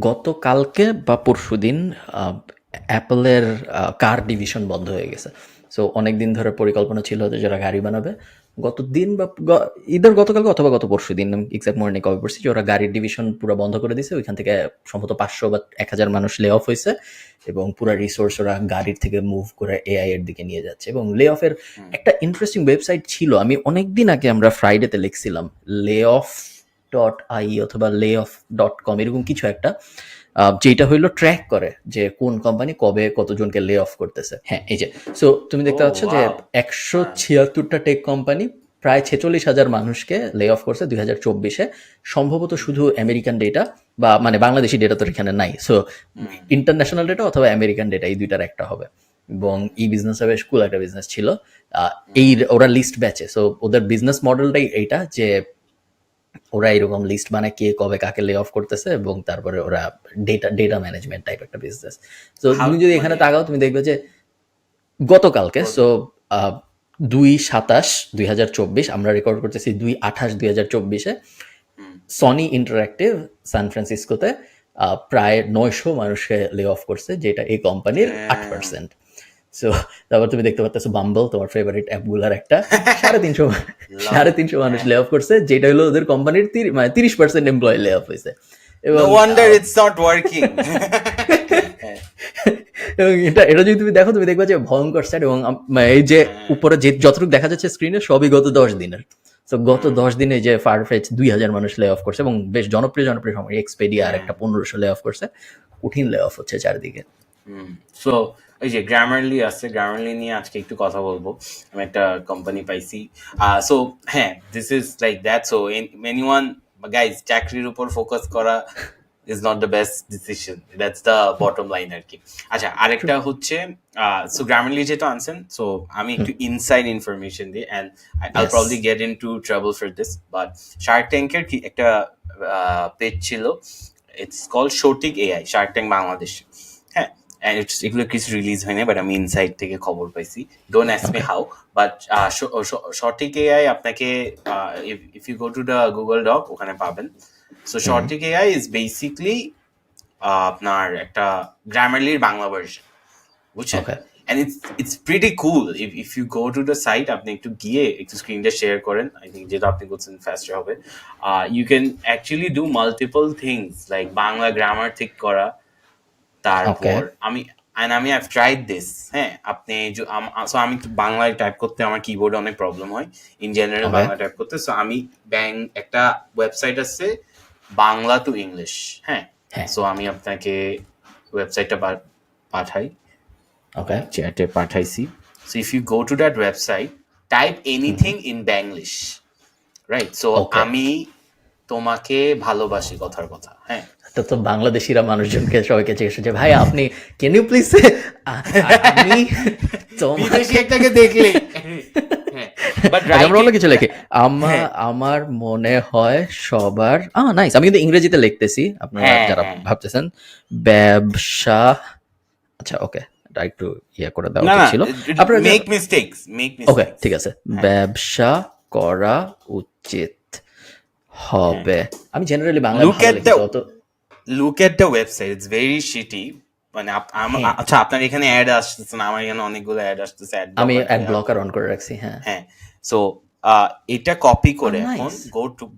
গতকালকে বা পরশুদিন অ্যাপলের কার ডিভিশন বন্ধ হয়ে গেছে। সো অনেক দিন ধরে পরিকল্পনা ছিল যে যারা গাড়ি বানাবে, গতদিন বা ঈদের গতকালকে অথবা গত পরশুদিন, এক্সাক্ট মর্নিং কবে পড়ছি, যে ওরা গাড়ির ডিভিশন পুরো বন্ধ করে দিয়েছে। ওইখান থেকে সম্ভবত 500 বা 1000 মানুষ লে অফ হয়েছে, এবং পুরো রিসোর্স ওরা গাড়ির থেকে মুভ করে এআই এর দিকে নিয়ে যাচ্ছে। এবং লে অফের একটা ইন্টারেস্টিং ওয়েবসাইট ছিল, আমি অনেকদিন আগে আমরা ফ্রাইডেতে লিখছিলাম, layoff.ie অথবা layoff.com এরকম কিছু একটা, যেটা হইলো ট্র্যাক করে যে কোন কোম্পানি কবে কতজনকে লে অফ করতেছে। হ্যাঁ, এই যে, সো তুমি দেখতে পাচ্ছ যে 176টা টেক কোম্পানি প্রায় 46,000 মানুষকে লে অফ করছে 2024-এ। সম্ভবত শুধু আমেরিকান ডেটা, বা মানে বাংলাদেশি ডেটা তো এখানে নাই, সো ইন্টারন্যাশনাল ডেটা অথবা আমেরিকান ডেটা, এই দুইটার একটা হবে। এবং এই বিজনেসটা বেশ কুল একটা বিজনেস ছিল। এই ওরা লিস্ট ব্যাচে, সো ওদের বিজনেস মডেলটাই এইটা যে ওরা এরকম লিস্ট বানায় কে কবে কাকে লে অফ করতেছে, এবং তারপরে ওরা ডেটা ম্যানেজমেন্ট টাইপ একটা বিজনেস। তো হাউ তুমি যদি এখানে মানে তাকাও তুমি দেখবে যে গতকালকে, কত সো 2/27/2024, আমরা রেকর্ড করতেছি 2/28/2024, হুম সনি ইন্টারঅ্যাক্টিভ সান ফ্রান্সিসকোতে প্রায় 900 মানুষকে লে অফ করছে, যেটা এই কোম্পানির damn 8%। সো তারপর তুমি দেখতে পাচ্ছ বাম্বল, তোমার ফেভারিট অ্যাপগুলার একটা, 350 love it 350 মানুষ লে অফ করছে, যেটা হলো ওদের কোম্পানির 30% এমপ্লয়ি লে অফ হয়েছে। no এবং wonder it's not working হ্যাঁ এবং এটা যদি তুমি দেখো, তুমি দেখবে যে ভয়ঙ্কর স্যার। এবং এই যে হ্যাঁ উপরে যে যতটুকু দেখা যাচ্ছে স্ক্রিনে, সবই গত 10 দিনের। তো গত হুম 10 দিনে যে ফারফেচ 2000 মানুষ লে অফ করছে, এবং বেশ জনপ্রিয় সময় এক্সপেডিয়া আর হ্যাঁ একটা 1500 লে অফ করছে। কঠিন লে অফ হচ্ছে চারদিকে। সো এই যে গ্রামারলি আছে, গ্রামারলি নিয়ে আজকে একটু কথা বলবো। আমি একটা কোম্পানি পাইছি। সো হ্যাঁ, this is like that. So anyone guys, চাকরির উপর ফোকাস করা is not the best decision, that's the bottom line আর কি। আচ্ছা, আরেকটা হচ্ছে সো গ্রামারলি যেটা আনছেন, সো আমি একটু ইনসাইড ইনফরমেশন দিই, and I'll yes. Probably get into trouble for this, but Shark ট্যাঙ্কের কি একটা পেজ ছিল, it's called Shothik AI, Shark Tank Bangladesh. হ্যাঁ, and it's এগুলো কিছু রিলিজ হয়নি, বাট আমি ইনসাইড থেকে খবর পাইছি। Don't ask me okay how, but Shothik AI আপনাকে if you go to the Google doc ওখানে পাবেন। সো সঠিক এআই ইজ বেসিকলি আপনার একটা গ্রামারলির বাংলা ভার্সন, বুঝছেন? ওকে and it's pretty cool if you go to the site, আপনি একটু গিয়ে একটু স্ক্রিনটা শেয়ার করেন, আই থিঙ্ক যেটা আপনি করছেন ফাস্টার হবে। you can actually do multiple things like Bangla grammar ঠিক করা, ওকে তারপর আমি I've tried this। হ্যাঁ, আপনি so আমি তো বাংলায় টাইপ করতে আমার কিবোর্ডে অনেক প্রবলেম হয় in general okay Bangla type করতে। সো আমি একটা ওয়েবসাইট আছে বাংলা টু ইংলিশ। হ্যাঁ, হ্যাঁ সো আমি আপনাকে ওয়েবসাইটটা পাঠাই, ওকে চ্যাটে পাঠাইছি। So if you go to that website, type anything in Banglish, right? So okay. আমি তোমাকে ভালোবাসি কথার কথা। হ্যাঁ, তো বাংলাদেশিরা মানুষজনকে সবাইকে জিজ্ঞেস যে ভাই আপনি ক্যান ইউ প্লিজ আমি বিদেশি তোমাকে একটাকে দেখলে হ্যাঁ, বাট আচ্ছা, আমরা অন্য কিছু লিখি। হ্যাঁ আমার মনে হয় সবার নাইস। আমি কিন্তু ইংরেজিতে লিখতেছি, আপনারা হ্যাঁ যারা হ্যাঁ ভাবতেছেন ব্যবসা। আচ্ছা ওকে, এটা একটু ইয়ে করে দেওয়া না উচিত না, ছিল। আপনারা মেক মিস্টেকস ওকে ঠিক আছে, হ্যাঁ ব্যবসা করা উচিত হবে। আমি জেনারেলি বাংলায় লুক ভালো এট লিখি, দ্য তো অত look at the website, it's very shitty. মানে হ্যাঁ আচ্ছা, আপনার এখানে অ্যাড আসতেছে না, আমার এখানে অনেকগুলো অ্যাড আসতেছে, অ্যাড আমি ব্লকার অ্যাড দিয়ে ব্লকার অন করে রাখছি। হ্যাঁ হ্যাঁ। সো এটা কপি করে এখন nice.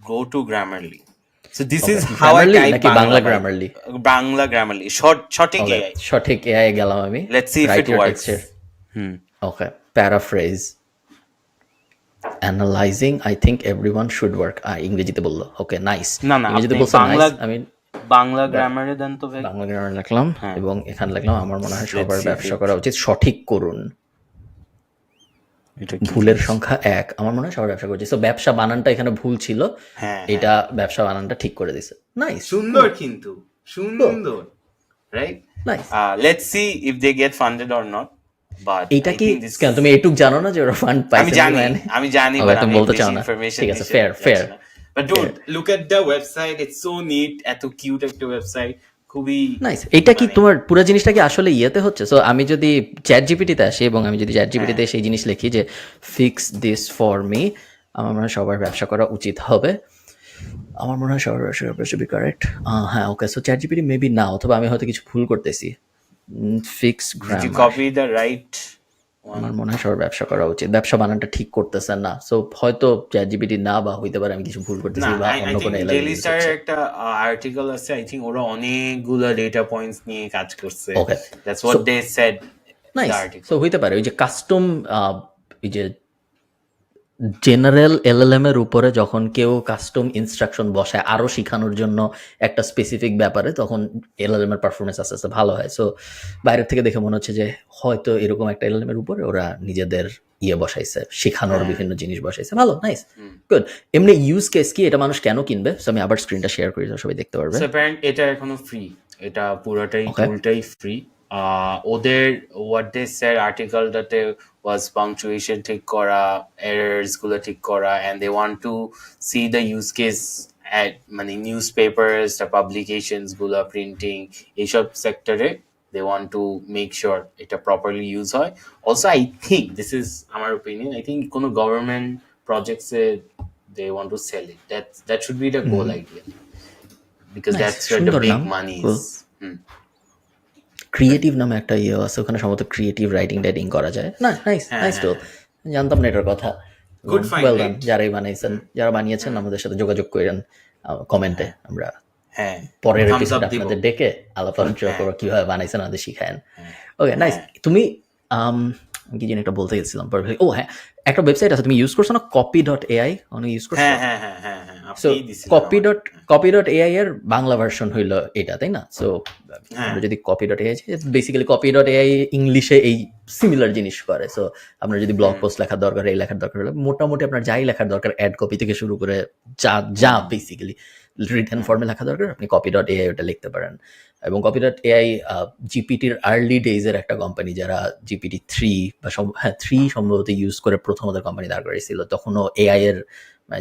Go to Grammarly. So this okay, is how I Grammarly type নাকি Bangla Bangla by Grammarly? Bangla Grammarly, সঠিক ওকে, এআই। সঠিক এআই গেলাম আমি। Let's see if right it your works. Texture. Okay, paraphrase analyzing I think everyone should work. ইংরেজিতে বললো, ওকে নাইস। না না, ইংরেজিতে আপনি বলছে বাংলা নাইস, আমি বাংলা গ্রামারে দেন তো ভাই। বাংলা গ্রামার লিখলাম, হ্যাঁ, এবং এখানে লিখলাম আমার মনে হয় লেটস সবার সি ইফ ব্যবসা ইট করা উচিত। সঠিক করুন, এটা কি ভুলের জিনিস? সংখ্যা 1। আমার মনে হয় সবার ব্যবসা করছে। তো ব্যবসা বানানটা এখানে ভুল ছিল, হ্যাঁ এটা হ্যাঁ, ব্যবসা বানানটা ঠিক করে দিছে। নাইস, সুন্দর কিন্তু সুন্দর, right? Nice. Let's see if they get funded or not, but এইটা আই কি থিঙ্ক দিস, কেন তুমি এটুক জানো না যে ওরা ফান্ড আমি পাইছে নাকি? জানি মানে আমি জানি, ওকে, বাট তুমি আমি বলতে বেশি চাও না, ইনফরমেশন ঠিক আছে, দিতে ফেয়ার যাচ্ছি ফেয়ার না। But fair. Dude, look at the website, it's so neat, এত কিউট একটা ওয়েবসাইট, খুবই নাইস। এটা কি মানে তোমার পুরো জিনিসটা কি আসলে ইয়েতে হচ্ছে? সো আমি যদি চ্যাট জিপিটিতে আসি এবং আমি যদি চ্যাট হ্যাঁ জিপিটিতে সেই জিনিস লিখি যে ফিক্স দিস ফর মি, আমার মনে হয় সবার ব্যবসা করা উচিত হবে। আমার মনে হয় সবার ব্যবসা করা বি কারেক্ট। হ্যাঁ okay, so ChatGPT maybe না, অথবা আমি হয়তো কিছু ভুল করতেছি। Fix did you grammar, copy the right one? আমার মনে হয় সবার ব্যবসা করা উচিত। ব্যবসা বানানটা ঠিক করতেছেন না, সো হয়তো চ্যাট জিপিটি না, বা হইতে পারে আমি কিছু ভুল করতেছি, না, বা আই অন্য থিঙ্ক কোনো এলাকা ডেইলি ইউজ স্টারের হচ্ছে। একটা আর্টিকেল আছে, আই থিঙ্ক ওরা অনেকগুলো ডেটা পয়েন্টস নিয়ে কাজ করছে। Okay, that's so what they said the nice. So article. হইতে পারে ওই যে কাস্টম, ওই যে জেনারেল এলএলএম এর উপরে যখন কেউ কাস্টম ইনস্ট্রাকশন বসায় আরো শিখানোর জন্য একটা স্পেসিফিক ব্যাপারে, তখন এলএলএম এর পারফরমেন্স আস্তে আস্তে ভালো হয়। সো বাইরের থেকে দেখে মনে হচ্ছে যে হয়তো এরকম একটা এলএলএম এর উপরে ওরা নিজেদের ইয়ে বসাইছে, শেখানোর বিভিন্ন জিনিস বসাইছে। ভালো, নাইস, গুড। এমনি ইউজ কেস কি, এটা মানুষ কেন কিনবে? সো আমি আবার স্ক্রিনটা শেয়ার করি, সবাই দেখতে পারবে। সো অ্যাপারেন্ট এটা এখনো ফ্রি, এটা পুরোটাই ওকে টুলটাই ফ্রি। ওদের হোয়াট দে সেড আর্টিকেলটাতে ওয়াজ পাংচুয়েশন ঠিক করা, এরার্স গুলো ঠিক করা, and they want to see the use case মানে নিউজ পেপার্স পাবলিকেশনস গুলো প্রিন্টিং এইসব সেক্টরে they want to make sure এটা properly use হয়. Also I think this is আমার opinion, I think কোনো government projects they want to sell it. That should be the goal idea, because nice, that's where the সুন্দর big নাম। money Cool. is. ক্রিয়েটিভ নামে একটা ইয়ে আছে, ওখানে সম্ভবত ক্রিয়েটিভ রাইটিং টাইটিং করা যায়। না, নাইস নাইস টুল, জানতাম না এটার কথা। Good find, well done, right? যারাই বানাইছেন, যারা বানিয়েছেন আমাদের সাথে যোগাযোগ করেন কমেন্টে, আমরা হ্যাঁ, পরের thumbs এপিসোড up দিব. আপনাদের ডেকে আলাপ আলোচনা করো কিভাবে বানাইছেন, আমাদের শিখায়েন। Okay nice. তুমি কি জানি একটা বলতে গেছিলাম, ও হ্যাঁ, একটা ওয়েবসাইট আছে তুমি ইউজ করছো না, copy.ai, অনেক ইউজ করছো? হ্যাঁ সো আপনি দিছিলেন copy.ai এর বাংলা ভার্সন হইলো এটা, তাই না? সো আমরা যদি copy.ai, বেসিক্যালি copy.ai ইংলিশে এই সিমিলার জিনিস করে। সো আপনার যদি ব্লগ পোস্ট লেখার দরকার, এই লেখার দরকার হলে মোটামুটি আপনার যাই লেখার দরকার, অ্যাড কপি থেকে শুরু করে যা বেসিক্যালি রিটেন ফর্মে লেখা দরকার, আপনি copy.ai ওটা লিখতে পারেন। এবং copy.ai জিপিটির আর্লি ডেজের একটা কোম্পানি, যারা জিপিটি 3 বা 3 সম্ভবত ইউজ করে প্রথম ওদের কোম্পানি দাঁড় করেছিল। তখনও এআই এর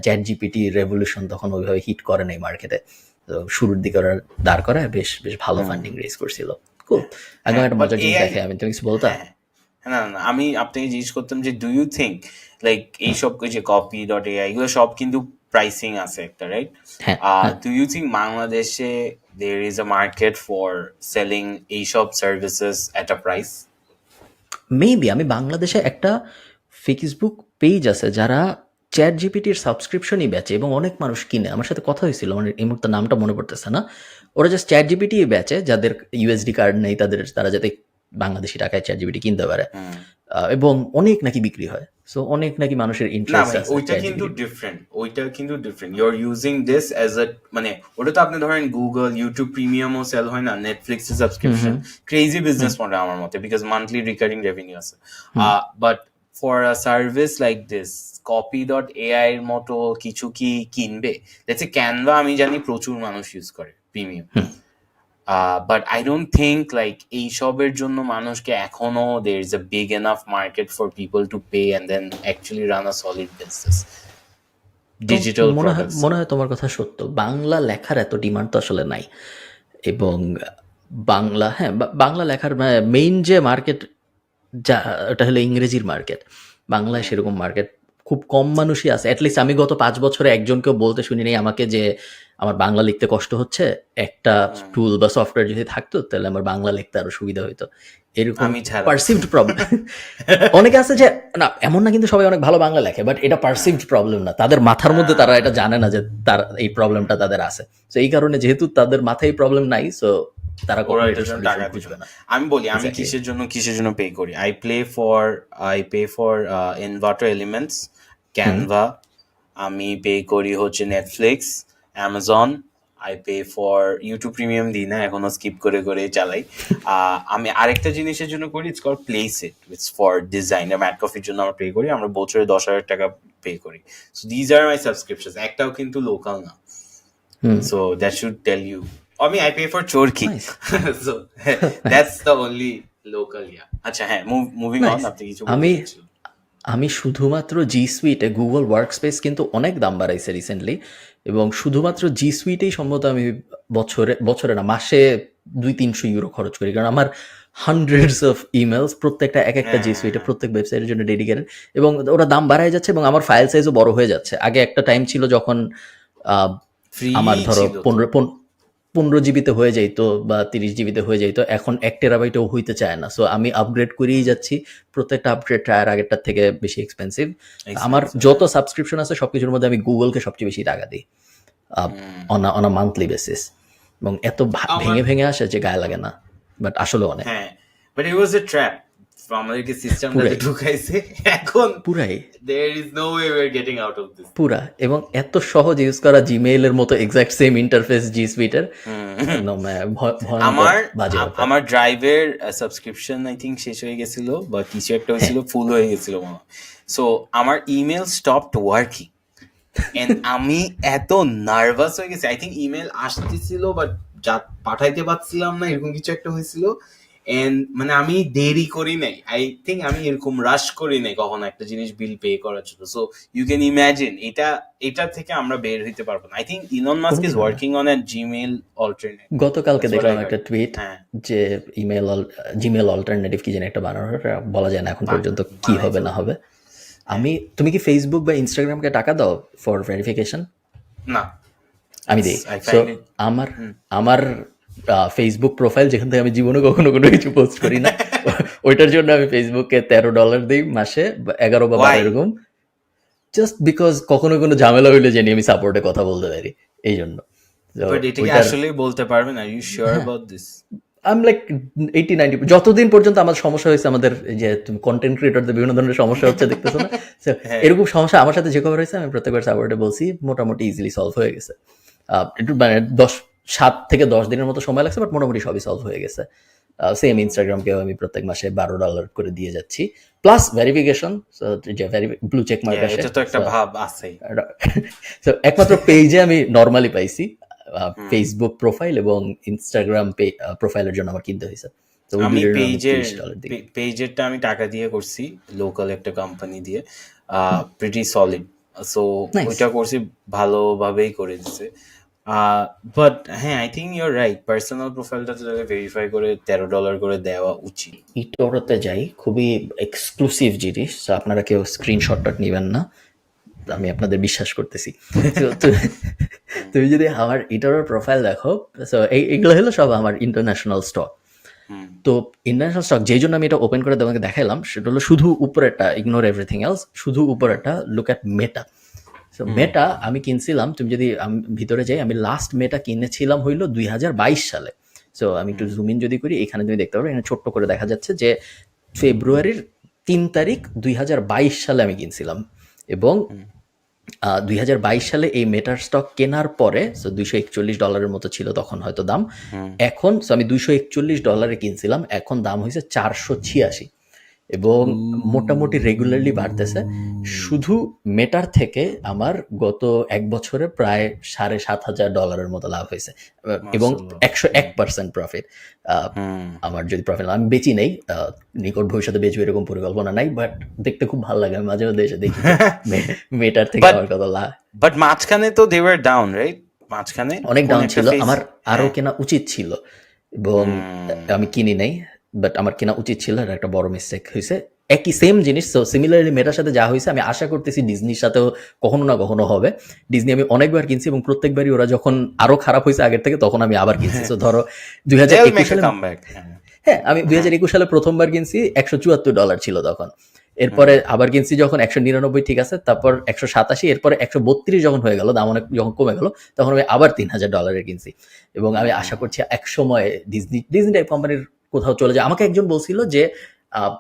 চ্যাট জিপিটি রেভলিউশন তখন ওইভাবে হিট করে নাই মার্কেটে। তো শুরুর দিকে ওরা দাঁড় করায় বেশ ভালো ফান্ডিং রেজ করছিল। কুল, একদম একটা মজার জিনিস দেখে। আমি তুমি কিছু বলতা? না আমি আপনাকে জিজ্ঞেস করতাম যে ডু ইউ থিঙ্ক লাইক এইসব যে copy.ai এগুলো সব কিন্তু প্রাইসিং আছে একটা, রাইট? ডু ইউ থিঙ্ক বাংলাদেশে there is a market for selling এইসব services at a price? Maybe. আমি বাংলাদেশে একটা ফেসবুক পেজ আছে যারা চ্যাট জিপিটির সাবস্ক্রিপশনই বেচে এবং অনেক মানুষ কিনে। আমার সাথে কথা হয়েছিল, আমার এই মুহূর্তে নামটা মনে পড়তেছে না। ওরা জাস্ট চ্যাট জিপিটি বেচে, যাদের ইউএসডি কার্ড নেই তারা যাতে বাংলাদেশি টাকায় চ্যাট জিপিটি কিনতে পারে, এবং অনেক নাকি বিক্রি হয়। সো অনেক নাকি মানুষের ইন্টারেস্ট আছে। ওইটা কিন্তু different you are using this as a, মানে ওটা তো আপনি ধরেন গুগল, ইউটিউব প্রিমিয়ামও সেল হয় না, নেটফ্লিক্সের সাবস্ক্রিপশন, ক্রেজি বিজনেস মডেল আমার মতে, বিকজ মান্থলি রিকারিং রেভিনিউ আছে। But for a service like this copy.ai এর মতো কিছু কি কিনবে? লেটস সে ক্যানভা আমি জানি প্রচুর মানুষ ইউজ করে premium, but I don't think like এইসবের জন্য মানুষকে এখনো there is a big enough market for people to pay and then actually run a solid business. Digital products. মনে হয় তোমার কথা সত্য, বাংলা লেখার এত ডিমান্ড তো আসলে নাই। এবং বাংলা লেখার মেইন যে মার্কেট, যা ওটা হলো ইংরেজির মার্কেট। বাংলায় সেরকম মার্কেট খুব কম মানুষই আছে। অ্যাটলিস্ট আমি গত 5 বছরে একজনকেও বলতে শুনি নাই আমাকে যে আমার বাংলা লিখতে কষ্ট হচ্ছে, একটা টুল বা সফটওয়্যার যদি থাকতো তাহলে আমার বাংলা লিখতে আরো সুবিধা হইতো। এরকম পারসিভড প্রবলেম অনেকে আছে যে, না এমন না কিন্তু সবাই অনেক ভালো বাংলা লেখে, বাট এটা পারসিভড প্রবলেম না, তাদের মাথার মধ্যে তারা এটা জানে না যে তার এই প্রবলেমটা তাদের আছে। তো এই কারণে যেহেতু তাদের মাথায় প্রবলেম নাই, সো তারা বুঝবে না। আমি বলি আমি কিসের জন্য পে করি। I pay for inverter elements, Canva, আমি পে করি হচ্ছে Netflix, Amazon, I pay for YouTube premium দিই না, এখনো স্কিপ করে চালাই। আমি আরেকটা জিনিসের জন্য করি, it's call place it, it's for design. Matte কফির জন্য আমরা পে করি, আমরা বছরে 10,000 টাকা পে করি। So these are my subscriptions, একটাও কিন্তু লোকাল না। So that should tell you. I mean, I pay for Chorki. Nice. So that's the only local, yeah. আচ্ছা হ্যাঁ, moving on, আপনি কিছু বলছেন? আমি শুধুমাত্র জি সুইটে গুগল ওয়ার্কস্পেস কিন্তু অনেক দাম বাড়াইছে রিসেন্টলি, এবং শুধুমাত্র জি সুইটেই সম্ভবত আমি বছরে না মাসে 200-300 ইউরো খরচ করি, কারণ আমার হান্ড্রেডস অফ ইমেলস প্রত্যেকটা এক একটা জি সুইটে প্রত্যেক ওয়েবসাইটের জন্য ডেডিকেটেড, এবং ওরা দাম বাড়ায় যাচ্ছে এবং আমার ফাইল সাইজও বড় হয়ে যাচ্ছে। আগে একটা টাইম ছিল যখন আমার ধরো 15 জিবিতে হয়ে যাইতো বা 30 জিবিতে হয়ে যাইতো, এখন 1 টেরাবাইটেও হইতে চায় না। সো আমি আপগ্রেড করেই যাচ্ছি, প্রত্যেকটা আপগ্রেড ট্রায়ার আগেরটার থেকে বেশি এক্সপেন্সিভ। আমার যত সাবস্ক্রিপশন আছে সবকিছুর মধ্যে আমি গুগলকে সবচেয়ে বেশি টাকা দিই অন আ মান্থলি বেসিস, এবং এত ভেঙে আসে যে গায়ে লাগে না, বাট আসলে অনেক। হ্যাঁ, but it was A trap, আমাদেরকে সিস্টেমটাতে ঢুকাইছে, এখন পুরাই there is no way we are getting out of this. পুরা, এবং এত সহজ ইউজ করা জিমেইল এর মতো এক্সাক্ট সেম ইন্টারফেস জি সুইটের। আমার ড্রাইভের সাবস্ক্রিপশন আই থিঙ্ক শেষ হয়ে গেছিল বা কিছু একটা হয়েছিল, ফুল হয়ে গেছিল মনে হয়। সো আমার ইমেল স্টপড ওয়ার্কিং, এন্ড আমি এত নার্ভাস হয়ে গেছি। আই থিঙ্ক ইমেল আসতেছিল বাট পাঠাইতে পারছিলাম না, এরকম কিছু একটা হয়েছিল। এন্ড মানে আমি দেরি করি নাই, আই থিঙ্ক আমি এরকম রাশ করি নাই কখনো একটা জিনিস বিল পে করার জন্য। সো ইউ ক্যান ইমাজিন এটা থেকে আমরা বের হইতে পারবো না। I think Elon Musk is কোনোদিনও না। Working on a Gmail alternate, গতকালকে দ্যাটস হোয়াট দেখলাম আই একটা হার্ড। টুইট হ্যাঁ, যে জিমেল অল্টারনেটিভ কি যেন একটা বানানোর, বলা যায় না এখন পর্যন্ত কি বানাই হবে না ফেলবো। হবে। হ্যাঁ, তুমি কি ফেসবুক বা ইনস্টাগ্রামকে টাকা দাও ফর ভেরিফিকেশন? না, আমি ইটস দিই। I so find it. আমার আমার ফেসবুক প্রোফাইল, যেখান থেকে আমি জীবনে কখনো কোনো কিছু পোস্ট করি না, ওইটার জন্য আমি ফেসবুকে $13 দিই মাসে, 11 বা 12 ওয়াই? এরকম। জাস্ট বিকজ কখনো কোনো ঝামেলা হইলে জানি আমি সাপোর্টে কথা বলতে পারি, এই জন্য। তো বাট এটা কি ওইটার, আসলেই বলতে পারবেন? Are you sure about this? আমি লাইক 80-90, যতদিন পর্যন্ত আমার সমস্যা হয়েছে, আমাদের এই যে তুমি কন্টেন্ট ক্রিয়েটরদের বিভিন্ন ধরনের সমস্যা হচ্ছে দেখতেছো না, So, হ্যাঁ, এরকম সমস্যা আমার সাথে যে কবার হয়েছে আমি প্রত্যেকবার সাপোর্টে বলছি, মোটামুটি ইজিলি সলভ হয়ে গেছে। একটু মানে 7 থেকে 10 দিনের মতো সময় লাগছে, বাট মোটামুটি সবই সলভ হয়ে গেছে। সেম ইনস্টাগ্রামকেও আমি প্রত্যেক মাসে $12 করে দিয়ে যাচ্ছি, প্লাস ভেরিফিকেশন, যে ব্লু চেক মার্ক আসে। এটা তো একটা ভাব আছেই। So, একমাত্র পেজে আমি নর্মালি পাইছি, ফেসবুক প্রোফাইল এবং ইনস্টাগ্রাম প্রোফাইলের জন্য আমার কিনতে হয়েছে। তো ওই আমি দুইটার জন্য আমি পেজের $30 দিই। পেজেরটা আমি টাকা দিয়ে করছি, লোকাল একটা কোম্পানি দিয়ে, প্রিটি সলিড। So nice. ওইটা করছি, ভালোভাবেই করে দিছে। বাট হ্যাঁ, I think your right, personal প্রোফাইলটা তো ভেরিফাই করে $13 করে দেওয়া উচিত। ইটোরতে যাই, খুবই এক্সক্লুসিভ জিনিস, so আপনারা কেউ স্ক্রিনশটটা নেবেন না, আমি আপনাদের বিশ্বাস করতেছি। So, তুমি যদি আমার ইটোরের প্রোফাইল দেখো, সো এইগুলো হলো সব আমার ইন্টারন্যাশনাল স্টক। তো ইন্টারন্যাশনাল স্টক যেই জন্য আমি এটা ওপেন করে তোমাকে দেখাইলাম, সেটা হলো শুধু উপরেরটা, ইগনোর এভরিথিং এলস, শুধু উপরেরটা, লুক অ্যাট মেটা। সো মেটা আমি কিনছিলাম, তুমি যদি আমি ভিতরে যাই, আমি লাস্ট মেটা কিনেছিলাম হইলো 2022 সালে। সো আমি একটু জুম ইন যদি করি, এখানে তুমি দেখতে পারো, এখানে ছোট্ট করে দেখা যাচ্ছে যে ফেব্রুয়ারির 3 তারিখ 2022 সালে আমি কিনছিলাম। এবং 2022 সালে এই মেটার স্টক কেনার পরে, সো $241 মতো ছিল তখন হয়তো দাম। এখন আমি $241 কিনছিলাম, এখন দাম হয়েছে 486, এবং মোটামুটি রেগুলারলি বাড়তেছে। শুধু মেটার থেকে আমার গত 1 বছরে প্রায় $7,500 মতো লাভ হয়েছে, এবং মাশাআল্লাহ। 101% প্রফিট। আমার যদি প্রফিট, আমি বেচি নেই, নিকট ভবিষ্যতে বেচবো এরকম পরিকল্পনা নাই, বাট দেখতে খুব ভালো লাগে, আমি মাঝে মধ্যে এসে দেখি যে মেটার থেকে বাট আমার কত লাভ। বাট মাঝখানে তো দে ওয়ার ডাউন, রাইট? মাঝখানে অনেক কোন ডাউন একটা ছিল, ফেজ। আমার আরো হ্যাঁ, কেনা উচিত ছিল, এবং আমি কিনি নাই, বাট আমার কেনা উচিত ছিল, এটা একটা বড় মিস্টেক হয়েছে। একই সেম জিনিস, সো সিমিলারলি মেটার সাথে যা হয়েছে, আমি আশা করতেছি ডিজনির সাথেও কখনো না কখনো হবে। ডিজনি আমি অনেকবার কিনছি, এবং প্রত্যেকবারই ওরা যখন আরো খারাপ হয়েছে আগের থেকে, তখন আমি আবার কিনছি। সো ধরো they'll 2021 make a সালে, comeback. হ্যাঁ, হ্যাঁ আমি 2021 সালে প্রথমবার কিনছি, $174 ছিল তখন। এরপরে আবার কিনছি যখন 199, ঠিক আছে, তারপর 187, এরপরে 132 যখন হয়ে গেল, দাম অনেক যখন কমে গেল, তখন আমি আবার $3,000 কিনছি। এবং আমি আশা করছি এক সময় ডিজনি টাইপ কোম্পানির কোথাও চলে যায়। আমাকে একজন বলছিল যে আহ,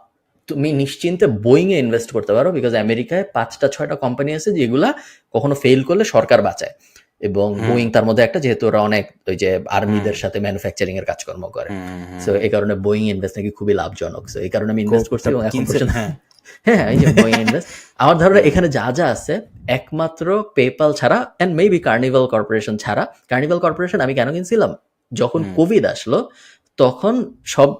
তুমি নিশ্চিন্তে বোয়িং এ ইনভেস্ট করতে পারো, বিকজ আমেরিকায় 5-6টা কোম্পানি আছে যেগুলা কখনো ফেল করলে সরকার বাঁচায়, এবং বোয়িং তার মধ্যে একটা, যেহেতু ওরা অনেক ওই যে আর্মিদের সাথে ম্যানুফ্যাকচারিং এর কাজকর্ম করে। সো এই কারণে বোয়িং ইনভেস্ট নাকি খুবই লাভজনক। সো এই কারণে আমি ইনভেস্ট করছি, এবং এখন কিনছেন? পর্যন্ত হ্যাঁ, হ্যাঁ, এই যে বোয়িং ইনভেস্ট, আমার ধারণা এখানে যা যা আছে, একমাত্র পেপাল ছাড়া অ্যান্ড মেবি কার্নিভাল কর্পোরেশন ছাড়া। কার্নিভাল কর্পোরেশন আমি কেন কিনছিলাম, যখন কোভিড আসলো তখন সব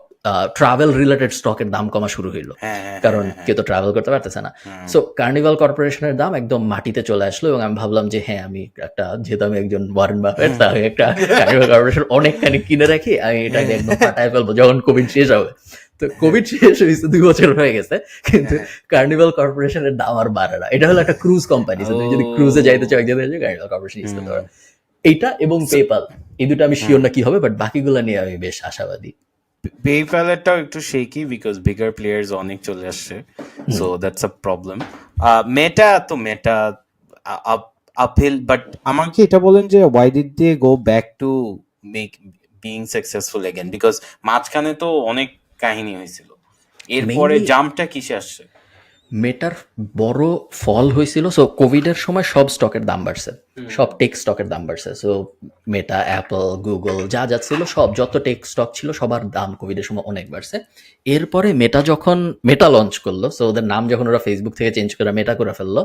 ট্রাভেল রিলেটেড স্টকের দাম কমা শুরু হইলো, হ্যাঁ, হ্যাঁ, কারণ কেউ তো ট্রাভেল করতে পারতেছে না। সো কার্নিভাল কর্পোরেশনের দাম একদম মাটিতে চলে আসলো, এবং আমি ভাবলাম যে হ্যাঁ, আমি একটা, যেহেতু আমি একজন ওয়ারেন বাফেট, তাহলে একটা কার্নিভাল কর্পোরেশন অনেকখানি কিনে রাখি, আমি এটাকে একদম ফাটায় ফেলবো যখন কোভিড শেষ হবে। তো কোভিড শেষ হয়েছে, 2 বছর হয়ে গেছে, কিন্তু কার্নিভাল কর্পোরেশনের দাম আর বাড়ে না। এটা হলো একটা ক্রুজ কোম্পানি, তুমি যদি ক্রুজে যাইতে চাও, কার্নিভাল কর্পোরেশন ইউজ করতে পারো। এইটা এবং পেপাল, এই দুটো আমি শিওর না কি হবে, বাট বাকিগুলো নিয়ে আমি বেশ আশাবাদী। পেপ্যালেরটাও একটু শেকি, বিকজ বিগার প্লেয়ার্স অনেক চলে আসছে, so that's a problem. Meta uphill, but আমাকে এটা বলেন যে why did they go back to make Bing successful again, because মাঝখানে তো অনেক কাহিনী হয়েছিল, এরপরে মেইনলি জাম্পটা কিসে আসছে? মেটার বড় ফল হয়েছিল, সো কোভিডের সময় সব স্টকের দাম বাড়ছে, সব টেক স্টকের দাম বাড়ছে। সো মেটা, অ্যাপল, গুগল যা যা ছিল, সব যত টেক স্টক ছিল সবার দাম কোভিডের সময় অনেক বাড়ছে। এরপরে মেটা যখন মেটা লঞ্চ করলো, সো ওদের নাম যখন ওরা ফেসবুক থেকে চেঞ্জ করে মেটা করে ফেললো,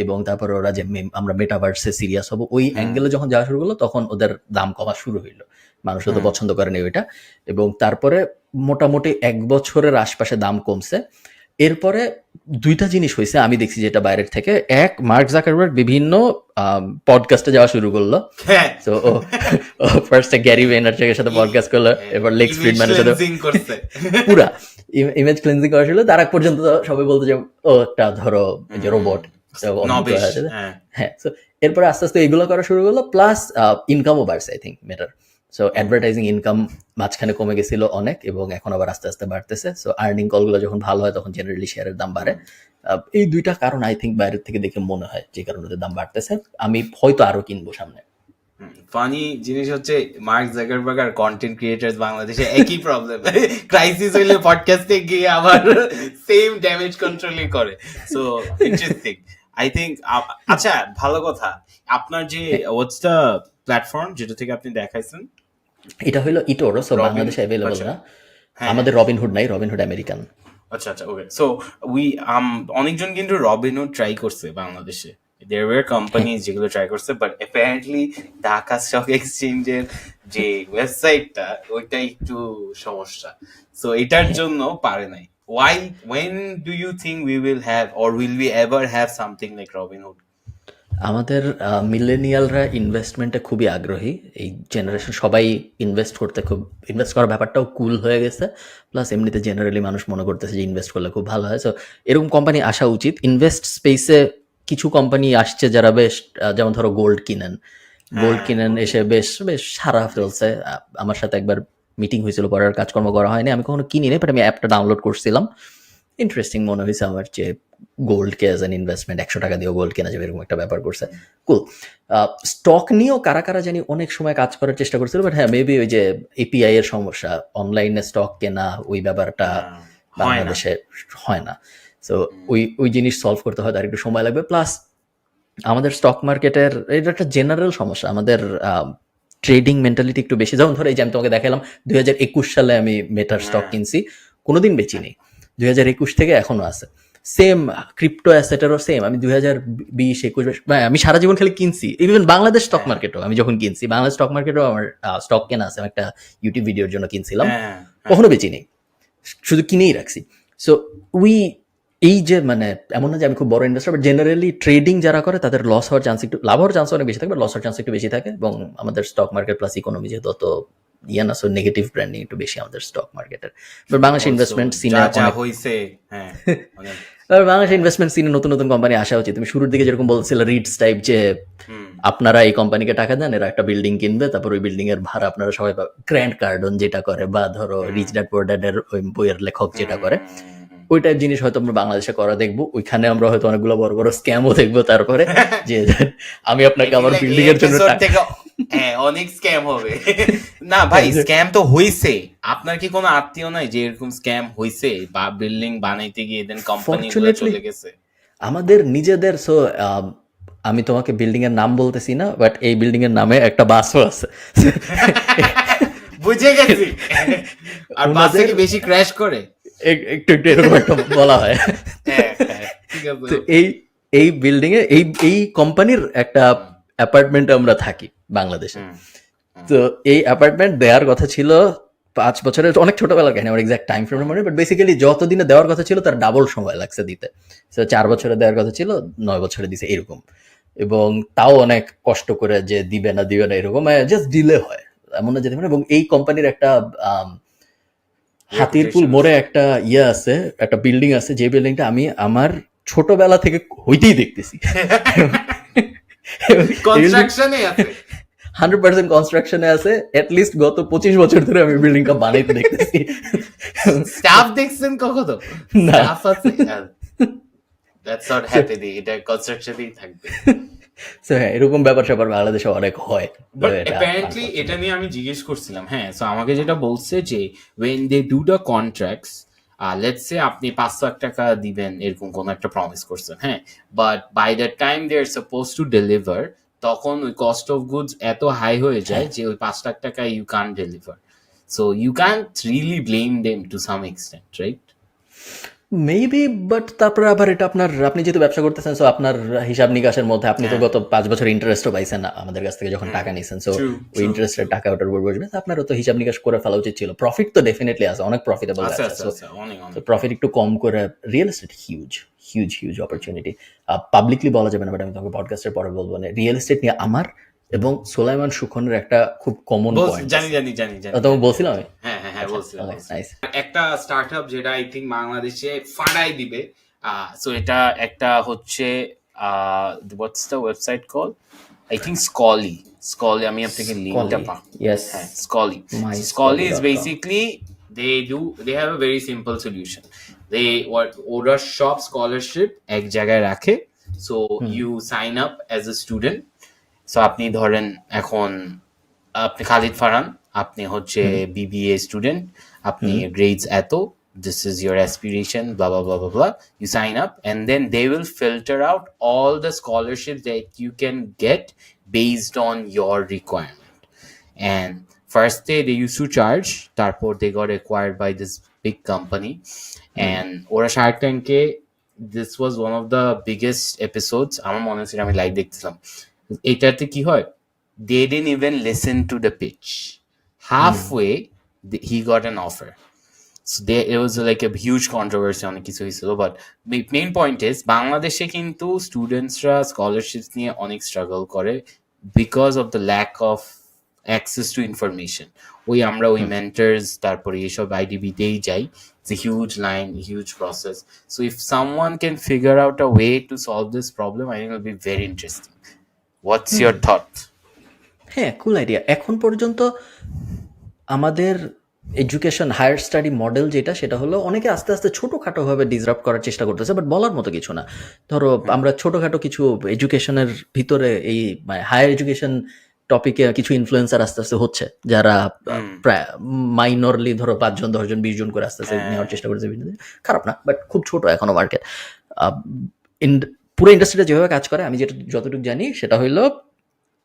এবং তারপরে ওরা যে আমরা মেটাভার্সে সিরিয়াস হবো ওই অ্যাঙ্গেলে যখন যাওয়া শুরু করলো, তখন ওদের দাম কমা শুরু হইলো। মানুষ তো পছন্দ করেনি ওইটা। এবং তারপরে মোটামুটি 1 বছরের আশপাশে দাম কমছে। এরপরে 2টা জিনিস হইছে আমি দেখছি যেটা বাইরের থেকে। এক, মার্ক জাকারবার্গ বিভিন্ন পডকাস্টে যাওয়া শুরু করলো। হ্যাঁ তো ও ফার্স্টে গ্যারি ভেইনারচাকের সাথে পডকাস্ট করলো, এবার লেক্স ইমেজ ফ্রিডম্যানের সাথে ক্লেন্সিং করছে পুরা ইমেজ ক্লেন্সিং করা ছিল। তার আগ পর্যন্ত তো সবাই বলতো যে ও একটা ধরো এই যে রোবট নবেশ হ্যাঁ হ্যাঁ। তো এরপরে আস্তে আস্তে এগুলো করা শুরু করলো, প্লাস ইনকামও বাড়ছে I think matter. So advertising income মাঝখানে কমে গেছিল অনেক, এবং এখন আবার আস্তে আস্তে বাড়তেছে। সো আর্নিং কলগুলো যখন ভালো হয় তখন জেনারেলি শেয়ারের দাম বাড়ে। এই 2টা কারণ আই থিঙ্ক বাইরের থেকে দেখে মনে হয় যে কারণে ওদের দাম বাড়তেছে। আমি হয়তো আরো কিনবো সামনে। ফানি জিনিস হচ্ছে মার্ক জাকারবার্গ আর কন্টেন্ট ক্রিয়েটার্স বাংলাদেশে একই প্রবলেম, ক্রাইসিস হইলে পডকাস্টে গিয়ে আবার সেম ড্যামেজ কন্ট্রোলই করে। So interesting I think. আচ্ছা ভালো কথা, আপনার যে হোয়াটস দ্য প্ল্যাটফর্ম যেটা থেকে আপনি দেখাইছেন? এটা হইলো ইটোরো, সো বাংলাদেশে অ্যাভেলেবল না। আমাদের রবিনহুড নাই, রবিনহুড আমেরিকান। আচ্ছা আচ্ছা ওকে। সো উই অনেকজন কিন্তু রবিনহুড ট্রাই করছে বাংলাদেশে, there were companies যেগুলো ট্রাই করছে, বাট অ্যাপারেন্টলি ঢাকা স্টক এক্সচেঞ্জের যে ওয়েবসাইটটা ওইটা একটু সমস্যা, সো এটার জন্য পারে নাই। why when do you think we will have or will we ever have something like Robinhood? আমাদের মিলেনিয়ালরা ইনভেস্টমেন্টে খুবই আগ্রহী। এই জেনারেশন সবাই ইনভেস্ট করার ব্যাপারটাও কুল হয়ে গেছে। প্লাস এমনিতে জেনারেলি মানুষ মনে করতেছে যে ইনভেস্ট করলে খুব ভালো হয়। সো এরকম কোম্পানি আসা উচিত। ইনভেস্ট স্পেসে কিছু কোম্পানি আসছে যারা বেশ, যেমন ধরো গোল্ড কিনেন এসে বেশ বেশ সারা ফেলছে। আমার সাথে একবার মিটিং হয়েছিল, পরের কাজকর্ম করা হয়নি, আমি কখনো কিনি নাই, বাট আমি অ্যাপটা ডাউনলোড করছিলাম। ইন্টারেস্টিং মনে হয়েছে আমার, যে গোল্ডকে অ্যাজ অ্যান ইনভেস্টমেন্ট 100 টাকা দিয়েও গোল্ড কেনা যাবে এরকম একটা ব্যাপার করছে। কুল। স্টক নিয়েও কারা কারা জানি অনেক সময় কাজ করার চেষ্টা করছিল, বাট হ্যাঁ মেবি ওই যে এপিআই এর সমস্যা, অনলাইনে স্টক কেনা ওই ব্যাপারটা বাংলাদেশে হয় না। সো ওই জিনিস সলভ করতে হয়, তার একটু সময় লাগবে। প্লাস আমাদের স্টক মার্কেটের এটা একটা জেনারেল সমস্যা, আমাদের ট্রেডিং মেন্টালিটি একটু বেশি। যেমন ধরো এই যে আমি তোমাকে দেখালাম 2021 সালে আমি মেটার স্টক কিনছি, কোনোদিন বেচিনি। 2021 থেকে এখনো আছে। সেম ক্রিপ্টো অ্যাসেটেরও সেম, আমি 2020-21 আমি সারা জীবন খালি কিনছি। ইভেন বাংলাদেশ স্টক মার্কেটও আমি যখন কিনছি, বাংলাদেশ স্টক মার্কেটও আমার স্টক কেনা আছে, আমি একটা ইউটিউব ভিডিওর জন্য কিনছিলাম, কখনো বেচিনি, শুধু কিনেই রাখছি। সো এই যে মানে এমন না যে আমি খুব বড় ইনভেস্টর, বাট জেনারেলি ট্রেডিং যারা করে তাদের লস হওয়ার চান্স একটু, লাভ হওয়ার চান্স অনেক বেশি থাকে, বাট লস হওয়ার চান্স একটু বেশি থাকে। এবং আমাদের স্টক মার্কেট প্লাস ইকোনমি যেহেতু অত না, সো নেগেটিভ ব্র্যান্ডিং একটু বেশি আমাদের স্টক মার্কেটের। বাট বাংলাদেশ ইনভেস্টমেন্ট সিনে বাংলাদেশ ইনভেস্টমেন্ট সিনে নতুন নতুন কোম্পানি আসা উচিত। তুমি শুরুর দিকে যেরকম বলছিলে রিটস টাইপ, যে আপনারা এই কোম্পানিকে টাকা দেন, এরা একটা বিল্ডিং কিনবে, তারপর ওই বিল্ডিং এর ভাড়া আপনারা সবাই পাবে। গ্র্যান্ড কার্ডন যেটা করে, বা ধরো রিচ ড্যাড পুয়ার ড্যাড এর ওই বইয়ের লেখক যেটা করে, ওই টাইপ জিনিস হয়তো আমরা বাংলাদেশে করা দেখবো। ওইখানে আমরা হয়তো অনেকগুলো বড় বড় স্ক্যামও দেখবো। তারপরে যে আমি আপনাকে আমার বিল্ডিং এর জন্য অনেক স্ক্যাম হবে না ভাই, স্ক্যাম তো হইছে। আপনার কি কোনো আত্মীয় নাই যে এরকম স্ক্যাম হইছে, বা বিল্ডিং বানাইতে গিয়ে দেন কোম্পানিগুলো চলে গেছে? আমাদের নিজেদের। সো আমি তোমাকে বিল্ডিং এর নাম বলতেছি না, বাট এই বিল্ডিং এর নামে একটা বাসও আছে। বুঝে গেছি। আর বাসে কি বেশি ক্র্যাশ করে? একটু একটু এরকম একটা বলা হয়। তো এই বিল্ডিং এ এই কোম্পানির একটা অ্যাপার্টমেন্টে আমরা থাকি বাংলাদেশে। তো এই অ্যাপার্টমেন্ট দেওয়ার কথা ছিল 5 বছরের, অনেক ছোটবেলার কাহিনী, আমার এক্সাক্ট টাইম ফ্রেম মনে, বাট বেসিক্যালি যতদিনে দেওয়ার কথা ছিল তার ডাবল সময় লাগছে দিতে। সো 4 বছরে দেওয়ার কথা ছিল, 9 বছরে দিছে এরকম। এবং তাও অনেক কষ্ট করে, যে দিবে না এরকম, জাস্ট ডিলে হয়, এমন না যেতে পারে। এবং এই কোম্পানির একটা হাতিরপুল মোড়ে একটা আছে, একটা বিল্ডিং আছে, যে বিল্ডিংটা আমি আমার ছোটবেলা থেকে হইতেই দেখতেছি। 100% কনস্ট্রাকশনে আছে। এটলিস্ট গত 25 বছর ধরে আমি বিল্ডিংটা বানাইতে দেখতেছি। স্টাফ দেখছেন কখনো? না, স্টাফ আছে। দ্যাটস নট হ্যাপেনিং, এটা কনস্ট্রাকশনেই থাকবে। সো হ্যাঁ, এরকম ব্যাপার স্যাপার বাংলাদেশে অনেক হয়। বাট অ্যাপারেন্টলি এটা নিয়ে আমি জিজ্ঞেস করছিলাম। হ্যাঁ, সো আমাকে যেটা বলছে যে when they do the contracts, let's say আপনি 5 লাখ টাকা দিবেন এরকম কোন একটা প্রমিস করছেন, হ্যাঁ, but by the time they are suppose to deliver, তখন ওই কস্ট অফ গুডস এত হাই হয়ে যায় যে ওই 5 লাখ টাকা you can't deliver. So you can't really blame them to some extent, right? Maybe, but তারপরে আবার এটা আপনার, আপনি যেহেতু ব্যবসা করতেছেন, সো আপনার হিসাব নিকাশের মধ্যে আপনি তো হ্যাঁ গত 5 বছর ইন্টারেস্টও পাইছেন না আমাদের কাছ থেকে যখন টাকা নিছেন, সো ট্রু ওই ট্রু ইন্টারেস্টের ট্রু টাকা ওটার উপর বসবে, তো আপনারও তো হিসাব নিকাশ করে ফেলা উচিত ছিল। প্রফিট তো ডেফিনেটলি আছে, অনেক প্রফিটেবল আছে ব্যবসা, আছে সো আছে অনেক তো অনেক প্রফিট একটু কম করে। Real estate huge huge huge opportunity, publicly বলা যাবে না, বাট আমি তোমাকে পডকাস্টের পরে বলবো। মানে রিয়েল এস্টেট নিয়ে আমার এবং সোলাইমান সুখনের একটা খুব কমন পয়েন্ট জানি আছে। জানি জানি জানি তোমাকে জানি বলছিলাম জানি আমি। হ্যাঁ হ্যাঁ হ্যাঁ আচ্ছা, বলছিলাম ওকে, বলছিলাম নাইস। একটা স্টার্টআপ যেটা আই থিঙ্ক বাংলাদেশে ফাড়াই দিবে সো এটা একটা হচ্ছে what's the website call I think Scoli আমি আপনাকে লিঙ্কটা স্কলি, পা ইয়েস, হ্যাঁ Scoli Scoli is myscoli.com. Basically they have a very simple solution ওরা সব স্কলারশিপ এক জায়গায় রাখে so you sign up as a student so আপনি ধরেন এখন আপনি খালিদ ফারহান আপনি হচ্ছে বিবিএ স্টুডেন্ট আপনি গ্রেডস এত this is your aspiration blah blah blah blah blah you sign up and then they will filter out all the scholarships that you can get based on your requirement and first they used to charge তারপর they got acquired by this big company and ওরা শার্ক ট্যাঙ্কে this was one of the biggest episodes আমার মনে হচ্ছে আমি লাইভ দেখছিলাম এটাতে কি হয় they didn't even listen to the pitch halfway he got an offer so there it was like a huge controversy অনেক কিছু হয়েছিল but main point is বাংলাদেশে কিন্তু স্টুডেন্টসরা স্কলারশিপস নিয়ে অনেক স্ট্রাগল করে because of the lack of access to information ওই আমরা ওই মেন্টার্স তারপরে এইসব আইডিবিতেই যাই it's a huge line huge process so if someone can figure out a way to solve this problem I think it'll be very interesting what's your thought হ্যাঁ, কুল আইডিয়া। এখন পর্যন্ত আমাদের এডুকেশন হায়ার স্টাডি মডেল যেটা, সেটা হলো অনেকে আস্তে আস্তে ছোটোখাটোভাবে ডিসরাপ্ট করার চেষ্টা করতেছে, বাট বলার মতো কিছু না। ধরো আমরা ছোটোখাটো কিছু এডুকেশনের ভিতরে এই হায়ার এডুকেশন টপিকে কিছু ইনফ্লুয়েন্সার আস্তে আস্তে হচ্ছে, যারা প্রায় মাইনরলি ধরো 5 জন 10 জন 20 জন করে আস্তে আস্তে নেওয়ার চেষ্টা করছে। খারাপ না, বাট খুব ছোট এখনো মার্কেট। পুরো ইন্ডাস্ট্রিটা যেভাবে কাজ করে, আমি যেটা যতটুকু জানি সেটা হইলো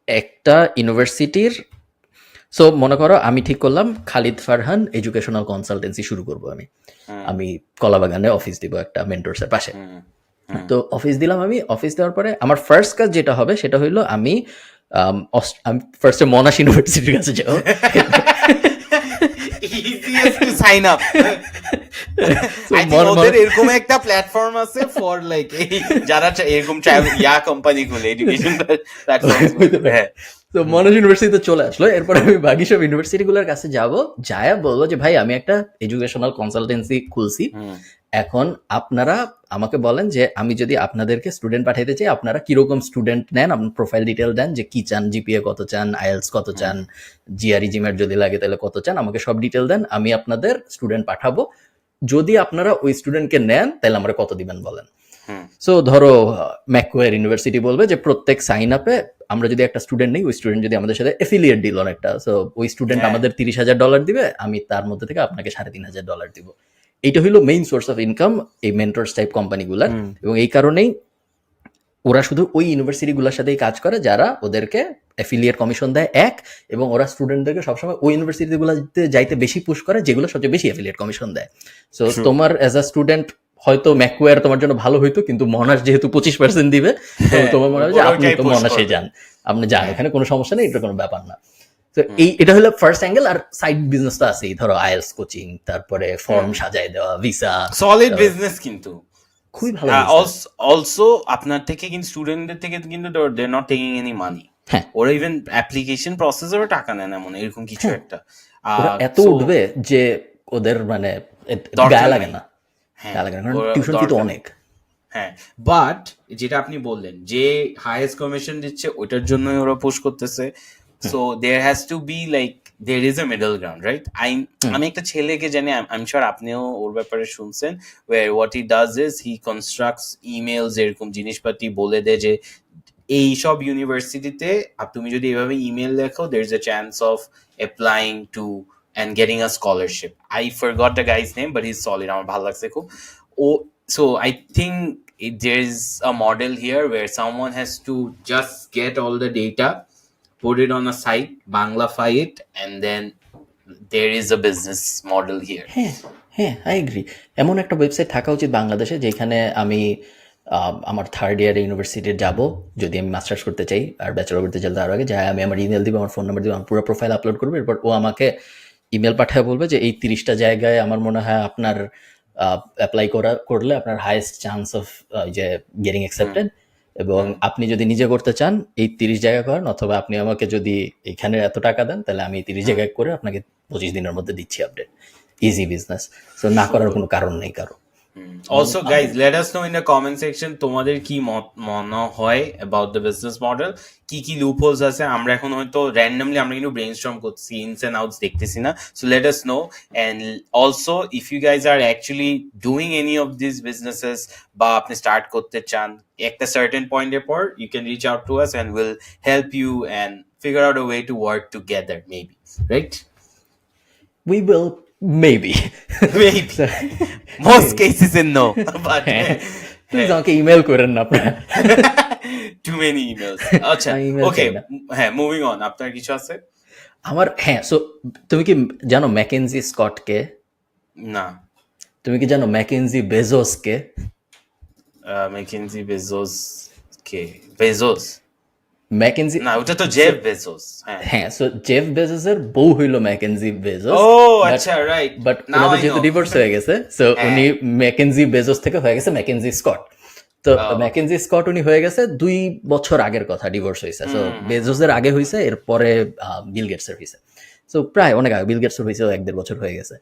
একটা ইউনিভার্সিটির, সো মনে করো আমি ঠিক করলাম খালিদ ফারহান এডুকেশনাল কনসালটেন্সি শুরু করব। আমি কলাবাগানে অফিস দিব একটা মেন্টরসের পাশে। তো অফিস দিলাম, আমি অফিস দেওয়ার পরে আমার ফার্স্ট কাজ যেটা হবে সেটা হইলো আমি ফার্স্টে মনাশ ইউনিভার্সিটির কাছে যাবো। easiest to sign up I think ওদের এরকম একটা প্ল্যাটফর্ম আছে ফর লাইক যারা এরকম ইয়া কোম্পানি গুলো এডুকেশন প্ল্যাটফর্ম হ্যাঁ তো মনোজ ইউনিভার্সিটিতে চলে আসলো। এরপর আমি বাকি সব ইউনিভার্সিটিগুলোর কাছে যাব, যায়া বলবো যে ভাই আমি একটা এডুকেশনাল কনসালটেন্সি খুলছি, এখন আপনারা আমাকে বলেন যে আমি যদি আপনাদেরকে স্টুডেন্ট পাঠাইতে চাই, আপনারা কিরকম স্টুডেন্ট নেন, আপনার প্রোফাইল ডিটেল দেন, যে কি চান, জিপিএ কত চান, আইএলস কত চান, জিআরই জিম্যাট যদি লাগে তাহলে কত চান, আমাকে সব ডিটেল দেন, আমি আপনাদের স্টুডেন্ট পাঠাবো। যদি আপনারা ওই স্টুডেন্টকে নেন তাহলে আমরা কত দিবেন বলেন। সো ধরো ম্যাকওয়্যার ইউনিভার্সিটি বলবে যে প্রত্যেক সাইন আপে আমরা যদি একটা স্টুডেন্ট নেই, ওই স্টুডেন্ট যদি আমাদের সাথে এফিলিয়েট ডিল অনেকটা, সো ওই স্টুডেন্ট আমাদের $30,000 দিবে, আমি তার মধ্যে থেকে আপনাকে $3,500 দিব। এইটা হইলো মেইন সোর্স অফ ইনকাম এই মেন্টরস টাইপ কোম্পানিগুলার। এবং এই কারণেই ওরা শুধু ওই ইউনিভার্সিটিগুলোর সাথেই কাজ করে যারা ওদেরকে অ্যাফিলিয়েট কমিশন দেয় এক, এবং ওরা স্টুডেন্টদেরকে সবসময় ওই ইউনিভার্সিটিগুলোতে যাইতে বেশি পুশ করে যেগুলো সবচেয়ে বেশি অ্যাফিলিয়েট কমিশন দেয়। সো তোমার অ্যাজ আ স্টুডেন্ট হয়তো ম্যাকওয়্যার তোমার জন্য ভালো হইতো, কিন্তু মনাশ যেহেতু 25% দিবে, তো তোমার মনে হয় যে আপনি তো মনাশে যান, আপনি যান, এখানে কোনো সমস্যা নেই, এটা কোনো ব্যাপার না। তো এটা হলো ফার্স্ট অ্যাঙ্গেল। আর সাইড বিজনেস তো আছেই, ধরো আইএলস কোচিং, তারপরে ফর্ম সাজাই দেওয়া, ভিসা, সলিড বিজনেস কিন্তু খুবই ভালো। অলসো আপনার থেকে কিন্তু স্টুডেন্টদের থেকে কিন্তু they not taking any money, ওরা ইভেন অ্যাপ্লিকেশন প্রসেসরও টাকা নেয় না, মনে এরকম কিছু একটা। ওরা এত উঠবে যে ওদের মানে গায়ে লাগে না, গায়ে লাগে না, কারণ টিউশন ফি তো অনেক। হ্যাঁ, বাট যেটা আপনি বললেন যে হাইয়েস্ট কমিশন দিচ্ছে ওইটার জন্যই ওরা পুশ করতেছে। So there has to be like there is a middle ground, right? আমি একটা ছেলেকে জানি, I'm sure আপনিও ওর ব্যাপারে শুনছেন, where what he does is he constructs emails, এরকম জিনিসপাতি বলে দেয় যে এই সব ইউনিভার্সিটিতে তুমি যদি এভাবে ইমেল লেখো there is a chance of applying to and getting a scholarship. I forgot the guy's name but he's solid, আমার ভালো লাগছে খুব। So I think there is a model here where someone has to just get all the data, put it on a site, Banglafy it, and then there is a business model here. হ্যাঁ, আই এগ্রি। এমন একটা ওয়েবসাইট থাকা উচিত বাংলাদেশে যেখানে আমি আমার থার্ড ইয়ারে ইউনিভার্সিটির যাব, যদি আমি মাস্টার্স করতে চাই আর ব্যাচেলর করতে চাই তার আগে যাই, আমি আমার ইমেল দিব, আমার ফোন নাম্বার দিব, আমার পুরো প্রোফাইল আপলোড করবো, এরপর ও আমাকে ইমেল পাঠায় বলবে যে এই 30টা জায়গায় আমার মনে হয় আপনার অ্যাপ্লাই করলে আপনার হাইয়েস্ট চান্স অফ যে গেটিং অ্যাকসেপ্টেড, এবং আপনি যদি নিজে করতে চান এই 30 জায়গা করেন, অথবা আপনি আমাকে যদি এখানে এত টাকা দেন তাহলে আমি 30 জায়গায় করে আপনাকে 25 দিনের মধ্যে দিচ্ছি আপডেট। Easy business. সো না করার কোনো কারণ নেই কারো। Also, guys, let us know in the comment section তোমাদের কি মনে হয় about the business model, কি কি loopholes আছে। আমরা এখন হয়তো randomly আমরা কিন্তু brainstorm করছি, ins and outs দেখতেছি না, so let us know. And also if you guys are actually doing any of these businesses বা আপনি start করতে চান একটা certain point এর পর, you can reach out to us and we'll help you and figure out a way to work together, maybe, right? We will maybe. Maybe. Most cases in no, but please আমাকে ইমেল করেন না আপনারা। too many emails. আচ্ছা, আমি email ওকে, চাই না। হ্যাঁ, মুভিং অন। আপনার কিছু আছে? আমার হ্যাঁ, সো তুমি কি জানো ম্যাকেনজি স্কটকে? না। তুমি কি জানো ম্যাকেনজি বেজোসকে? ম্যাকেনজি বেজোস কে? বেজোস? ম্যাকেনজি, না, ওটা তো জেফ বেজোস। হ্যাঁ। হ্যাঁ, সো জেফ বেজোসের বউ হইল ম্যাকেনজি বেজোস। ও আচ্ছা, রাইট। বাট নাও ওনাদের আই যেহেতু নো। ডিভোর্স হয়ে গেছে, সো উনি ম্যাকেনজি বেজোস থেকে হয়ে গেছে ম্যাকেনজি স্কট। তো ম্যাকেনজি স্কট উনি হয়ে গেছে 2 বছর আগের কথা ডিভোর্স হয়েছে। সো বেজোসের আগে হয়েছে, এরপরে বিল গেটসের হয়েছে। সো প্রায় অনেক আগে, বিল গেটসের হয়েছে 1-1.5 বছর হয়ে গেছে।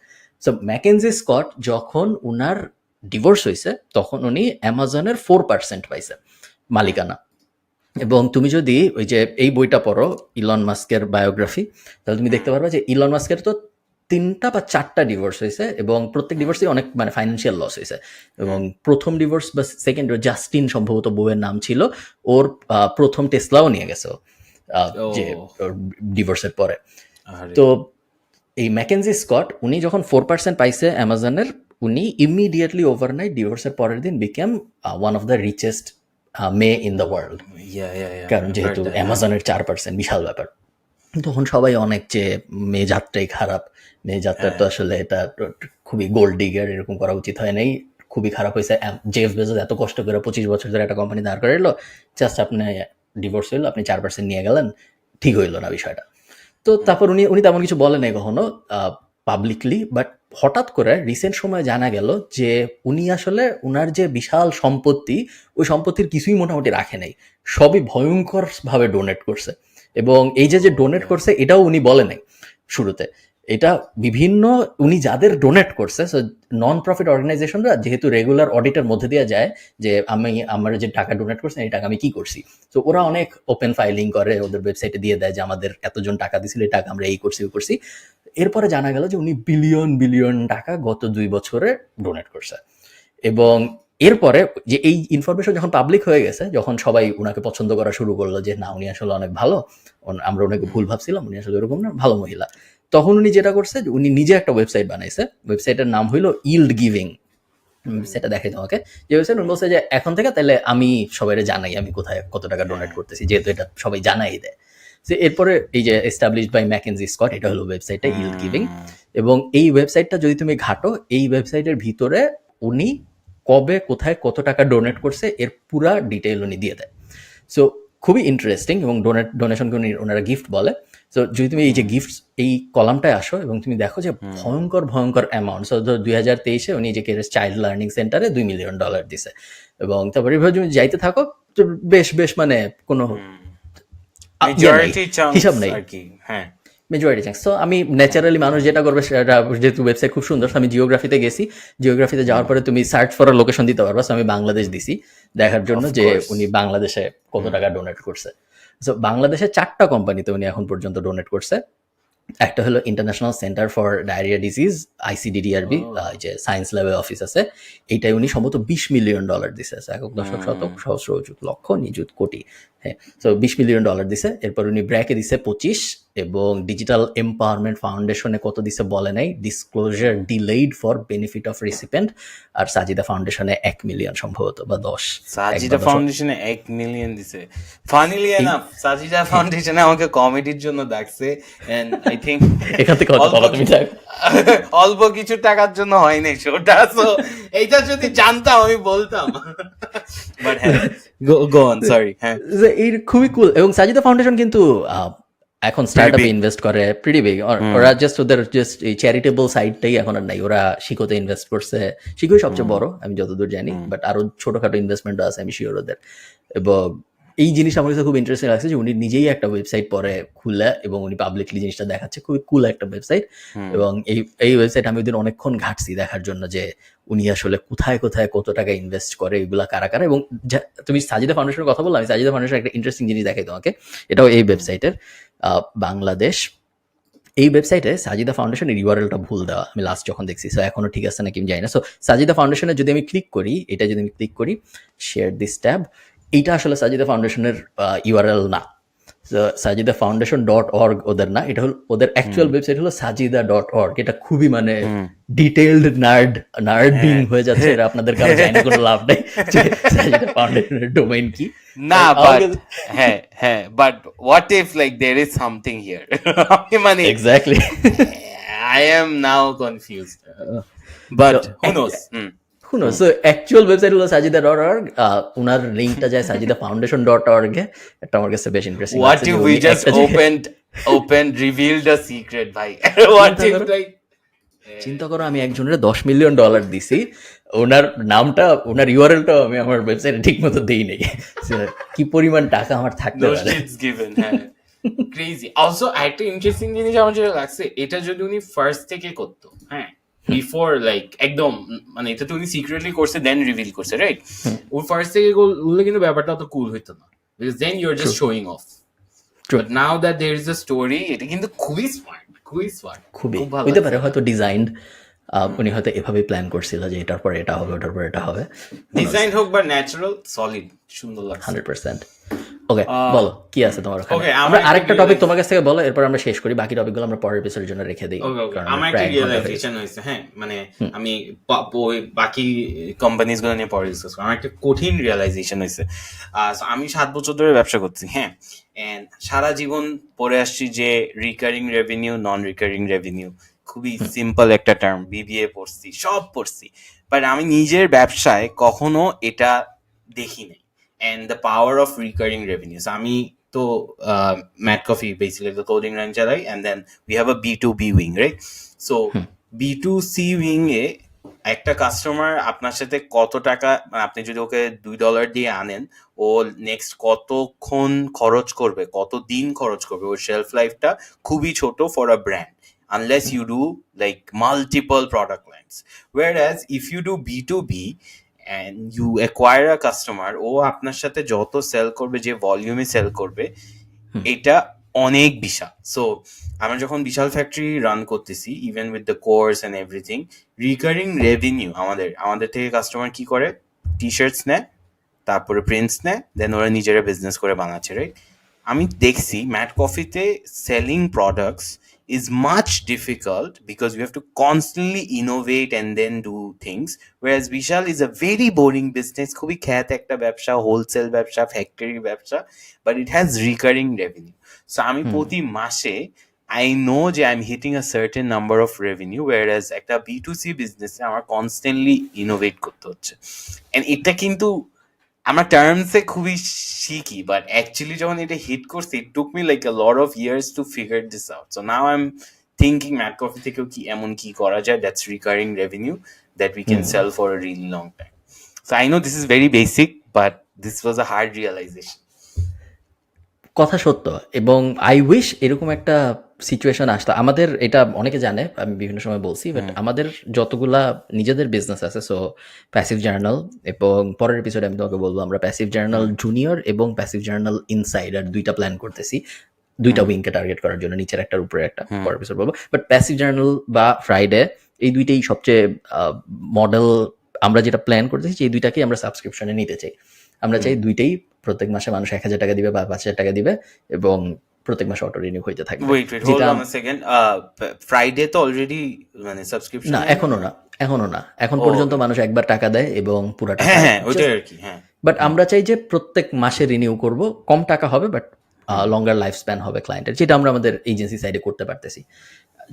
সো ম্যাকেনজি স্কট যখন উনার ডিভোর্স হয়েছে তখন উনি অ্যামাজনের 4% পাইছে মালিকানা। এবং তুমি যদি ওই যে এই বইটা পড়ো ইলন মাস্কের বায়োগ্রাফি, তাহলে তুমি দেখতে পারবে যে ইলন মাস্কের তো 3টা বা 4টা ডিভোর্স হয়েছে, এবং প্রত্যেক ডিভোর্সে অনেক মানে ফাইন্যান্সিয়াল লস হয়েছে। এবং প্রথম ডিভোর্স বা সেকেন্ড, জাস্টিন সম্ভবত বউয়ের নাম ছিল, ওর প্রথম টেসলাও নিয়ে গেছে ও, যে ডিভোর্সের পরে। তো এই ম্যাকেনজি স্কট উনি যখন 4% পাইছে অ্যামাজনের, উনি ইমিডিয়েটলি ওভারনাইট ডিভোর্সের পরের দিন became one of the richest মেয়ে ইন দ্য ওয়ার্ল্ড। কারণ যেহেতু অ্যামাজনের 4% বিশাল ব্যাপার। তখন সবাই অনেক যে মেয়ে জাতটাই খারাপ, মেয়ে জাতটার তো আসলে এটা খুবই গোল্ড ডিগার, এরকম করা উচিত হয় নাই, খুবই খারাপ হয়েছে। জেফ বেজোস এত কষ্ট করে 25 বছর ধরে একটা কোম্পানি দাঁড় করে এলো, জাস্ট আপনি ডিভোর্স হইলো, আপনি 4% নিয়ে গেলেন, ঠিক হইলো না বিষয়টা। তো তারপর উনি তেমন কিছু বলে নাই কখনো পাবলিকলি, বাট হঠাৎ করে রিসেন্ট সময় জানা গেল যে উনি আসলে উনার যে বিশাল সম্পত্তি, ওই সম্পত্তির কিছুই মোটামুটি রাখে নাই, সবই ভয়ঙ্কর ভাবে ডোনেট করছে। এবং এই যে ডোনেট করছে এটাও উনি বলে নাই শুরুতে, এটা বিভিন্ন উনি যাদের ডোনেট করছে, নন প্রফিট অর্গানাইজেশনরা যেহেতু রেগুলার অডিটের মধ্যে দিয়ে যায় যে আমার যে টাকা ডোনেট করছেন এই টাকা আমি কি করছি, তো ওরা অনেক ওপেন ফাইলিং করে, ওদের ওয়েবসাইটে দিয়ে দেয় যে আমাদের এতজন টাকা দিছিল, এই টাকা আমরা এই করছি ওই করছি। এরপরে জানা গেল যে উনি বিলিয়ন বিলিয়ন টাকা গত 2 বছরে ডোনেট করছে। এবং এরপরে যে এই ইনফরমেশন যখন পাবলিক হয়ে গেছে, যখন সবাই উনাকে পছন্দ করা শুরু করলো যে না উনি আসলে অনেক ভালো, আমরা ওনাকে ভুল ভাবছিলাম, উনি আসলে এরকম না, ভালো মহিলা, তখন উনি যেটা করছে উনি নিজে একটা ওয়েবসাইট বানাইছে। ওয়েবসাইটের নাম হইলো ইল্ড গিভিং। সেটা দেখাই তোমাকে, যে ওয়েবসাইট উনি বলছে যে এখন থেকে তাহলে আমি সবাই জানাই আমি কোথায় কত টাকা ডোনেট করতেছি, যেহেতু এটা সবাই জানাই দেয়। যে এরপরে এই যে এস্টাবলিশড বাই ম্যাকেনজি স্কট, এটা হলো ওয়েবসাইটটা ইল্ড গিভিং। এবং এই ওয়েবসাইটটা যদি তুমি ঘাটো, এই ওয়েবসাইটের ভিতরে উনি কবে কোথায় কত টাকা ডোনেট করছে এর পুরা ডিটেইল উনি দিয়ে দেয়। সো খুবই ইন্টারেস্টিং। এবং ডোনেশনকে ওনারা গিফট বলে। সো যদি তুমি এই যে গিফট এই কলামটায় আসো এবং তুমি দেখো যে ভয়ঙ্কর ভয়ঙ্কর অ্যামাউন্ট। সো 2023-এ উনি যে কেরেস চাইল্ড লার্নিং সেন্টারে $2 মিলিয়ন দিছে। এবং তারপরে এভাবে তুমি যাইতে থাকো, তো বেশ বেশ মানে কোনো হিসাব নেই, মেজরিটি চান্স। তো আমি ন্যাচারালি মানুষ যেটা করবে সেটা, যেহেতু ওয়েবসাইট খুব সুন্দর, আমি জিওগ্রাফিতে গেছি, জিওগ্রাফিতে যাওয়ার পরে তুমি সার্চ ফর লোকেশন দিতে পারবা। আমি বাংলাদেশ দিছি দেখার জন্য যে উনি বাংলাদেশে কত টাকা ডোনেট করছে। সো বাংলাদেশে 4টা কোম্পানিতে উনি এখন পর্যন্ত ডোনেট করছে। একটা হলো international centre for diarrhoea disease, ICDDRB, যে সায়েন্স ল্যাবের অফিস আছে, এইটাই উনি সম্ভবত $20 মিলিয়ন দিছে। একক দশক শতক সহস্র অযুত লক্ষ নিযুত কোটি, হ্যাঁ। সো $20 মিলিয়ন দিছে। এরপর উনি ব্র্যাকে দিছে 25, এবং ডিজিটাল এম্পাওয়ারমেন্ট ফাউন্ডেশনে কত দিছে বলে নাই, disclosure delayed for benefit of recipient, আর সাজিদা ফাউন্ডেশনে 1 মিলিয়ন সম্ভবত বা 10, 1 বা সাজিদা 10। ফাউন্ডেশনে 1 মিলিয়ন দিছে। ফানিলি এই এনাফ সাজিদা ফাউন্ডেশনে আমাকে কমেডির জন্য ডাকছে, এন্ড আই থিঙ্ক এখান থেকে হয়তো অল্প বলো তুমি থাক। অল্প কিছু টাকার জন্য হয় নাই শোটা। সো এইটা যদি জানতাম আমি বলতাম, বাট হ্যাঁ, গো অন, সরি। হ্যাঁ, যে এই খুবই কুল। এবং সাজিদা ফাউন্ডেশন কিন্তু এখন স্টার্ট আপে big. ইনভেস্ট করে প্রিটি বিগ। ওরা জাস্ট ওদের জাস্ট এই চ্যারিটেবল সাইডটাই এখন আর নাই, ওরা শিকোতে ইনভেস্ট করছে। শিকোই সবচেয়ে বড় আমি যতদূর জানি, বাট আরো ছোটখাটো ইনভেস্টমেন্টও আছে আমি শিওর ওদের। এবং এই জিনিস আমার কাছে খুব ইন্টারেস্টিং লাগছে যে উনি নিজেই একটা ওয়েবসাইট পরে খুলে এবং উনি পাবলিকলি জিনিসটা দেখাচ্ছে, খুবই কুল একটা ওয়েবসাইট। এবং এই ওয়েবসাইট আমি ওদিন অনেকক্ষণ ঘাটছি দেখার জন্য যে উনি আসলে কোথায় কোথায় কত টাকা ইনভেস্ট করে, এগুলা কারা কারা। এবং তুমি সাজিদা ফাউন্ডেশনের কথা বললাম, আমি সাজিদা ফাউন্ডেশন একটা ইন্টারেস্টিং জিনিস দেখাই তোমাকে, এটাও এই ওয়েবসাইটের, বাংলাদেশ। এই ওয়েবসাইটে সাজিদা ফাউন্ডেশনের ইউআরএলটা ভুল দেওয়া, আমি লাস্ট যখন দেখছি। সো এখনো ঠিক আছে নাকি আমি জানি না। সো সাজিদা ফাউন্ডেশনে যদি আমি ক্লিক করি, এটা যদি আমি ক্লিক করি শেয়ার দিস ট্যাব, এইটা আসলে সাজিদা ফাউন্ডেশনের ইউআরএল না। সাজিদা ফাউন্ডেশন .org ওদের না, এটা হলো ওদের অ্যাকচুয়াল ওয়েবসাইট হলো sajida.org। এটা খুবই মানে ডিটেইলড নার্ডিং হয়ে যাচ্ছে, এটা আপনাদের কারো জানি না, কোনো লাভ নেই যে সাজিদা ফাউন্ডেশনের ডোমেইন কি। না, বাট হ্যাঁ হ্যাঁ, but what if like there is something here, মানে exactly. I am now confused, but who knows. So actual website হলো sajida.org, ওনার লিঙ্কটা যায় sajidaffoundation.org এ। এটা আমার কাছে বেশ ইন্টারেস্টিং What লাগছে যে if উনি we just একটা opened, revealed a secret, ভাই? What if like চিন্তা করো আমি একজনের $10 মিলিয়ন দিছি, ওনার নামটা ওনার ইউআরএলটা আমি আমার ওয়েবসাইটে ঠিক মতো দিই নাই। So, কি পরিমাণ টাকা আমার থাকতে no পারে। shit's given? হ্যাঁ, ক্রেজি। অলসো একটা ইন্টারেস্টিং জিনিস আমার যেটা লাগছে, এটা যদি উনি ফার্স্ট থেকে করতো, হ্যাঁ, বিফোর লাইক একদম, মানে এটা তো উনি সিক্রেটলি করছে দেন রিভিল করছে, রাইট? ওর ফার্স্ট থেকে করলে কিন্তু ব্যাপারটা অত কুল হইতো না, because then you are just showing off. But now that there is a story, এটা কিন্তু খুবই স্মার্ট, খুবই স্মার্ট, খুবই খুব ভালো হইতে পারে হয়তো ডিজাইন্ড, উনি হয়তো এভাবে প্ল্যান করছিল যে এটার পরে এটা হবে, ওটার পরে এটা হবে। ডিজাইন হোক বা ন্যাচারাল, সলিড, সুন্দর লাগছে। 100%। ওকে, বলো কি আছে তোমার ওখানে? Okay, আমরা আমার আরেকটা একটা টপিক তোমার কাছ থেকে বলো, এরপর আমরা শেষ করি। বাকি টপিকগুলো আমরা পরের এপিসোডের জন্য রেখে দিই, কারণ আমার একটা প্রায় 1 ঘন্টা হয়ে গেছে। রিয়েলাইজেশন হয়েছে, হ্যাঁ, মানে আমি বাকি কোম্পানিজ গুলো নিয়ে পরে ডিসকাস করব। আমার একটা কঠিন রিয়েলাইজেশন হয়েছে। So আমি 7 বছর ধরে ব্যবসা করছি, হ্যাঁ, এন্ড সারা জীবন পড়ে আসছি যে রিকারিং রেভিনিউ, নন রিকারিং রেভিনিউ, খুবই সিম্পল একটা টার্ম, বিবিএ পড়ছি, সব পড়ছি, বাট আমি নিজের ব্যবসায় কখনো এটা দেখি নাই। And the power of recurring revenues. আমি তো matte coffee basically the clothing line চালাই, and then we have a B2B wing, right? So B2C wing এ একটা কাস্টমার আপনার সাথে কত টাকা, মানে আপনি যদি ওকে $2 দিয়ে আনেন, ও নেক্সট কতক্ষণ খরচ করবে, কত দিন খরচ করবে, ওর শেলফ লাইফটা খুবই ছোট for a brand, unless you do like multiple product lines. Whereas if you do B2B and you acquire a customer, ও আপনার সাথে যত সেল করবে, যে ভলিউমে সেল করবে, এটা অনেক বিশাল। সো আমরা যখন বিশাল ফ্যাক্টরি রান করতেছি, even with the course and everything, recurring revenue আমাদের থেকে কাস্টমার কি করে, টি শার্টস নেয়, তারপরে প্রিন্টস নেয়, দেন ওরা নিজেরা বিজনেস করে বানাচ্ছে, রাইট? আমি দেখছি ম্যাট কফিতে selling products is much difficult because you have to constantly innovate and then do things, whereas Vishal is a very boring business, খুবই খ্যাত একটা ব্যবসা, হোলসেল ব্যবসা, ফ্যাক্টরি ব্যবসা, but it has recurring revenue. So আমি প্রতি মাসে I know যে I'm hitting a certain number of revenue, whereas একটা B2C business আমার constantly innovate করতে হচ্ছে। and এটা কিন্তু আমার টার্মসে খুবই শিখি, বাট অ্যাকচুয়ালি যখন এটা হিট করছে, it took me like a lot of years to figure this out. So now I am thinking Matt coffee থেকেও কি এমন কি করা যায় that's recurring revenue that we can sell for a really long time. So I know this is very basic, but this was a hard realization. কথা সত্য, এবং আই উইশ এরকম একটা সিচুয়েশন আসতো আমাদের। এটা অনেকে জানে, আমি বিভিন্ন সময় বলছি, বাট আমাদের যতগুলা নিজেদের বিজনেস আছে, সো প্যাসিভ জার্নাল, এবং পরের এপিসোডে আমি তোমাকে বলবো আমরা প্যাসিভ জার্নাল জুনিয়র এবং প্যাসিভ জার্নাল ইনসাইডার দুইটা প্ল্যান করতেছি, দুইটা উইংকে টার্গেট করার জন্য, নিচের একটা উপরে একটা, পরের এপিসোড বলবো। বাট প্যাসিভ জার্নাল বা ফ্রাইডে, এই দুইটাই সবচেয়ে মডেল। আমরা যেটা প্ল্যান করতেছি এই দুইটাকেই আমরা সাবস্ক্রিপশনে নিতে চাই। আমরা চাই দুইটাই প্রত্যেক মাসে মানুষ 1,000 টাকা দিবে বা 5,000 টাকা দিবে, এবং প্রত্যেক মাসে অটো রিনিউ হইতে থাকবে, ওয়েট হোল্ড যেটা অন আ সেকেন্ড, ফ্রাইডে তো অলরেডি মানে সাবস্ক্রিপশন না এখনো না এখন ও পর্যন্ত মানুষ একবার টাকা দেয় এবং পুরা টাকা হ্যাঁ ওইটাই আর কি, হ্যাঁ বাট আমরা চাই যে প্রত্যেক মাসে রিনিউ করব, কম টাকা হবে বাট লঙ্গার লাইফ স্প্যান হবে ক্লায়েন্টের, যেটা আমরা আমাদের এজেন্সি সাইডে করতে পারতেছি।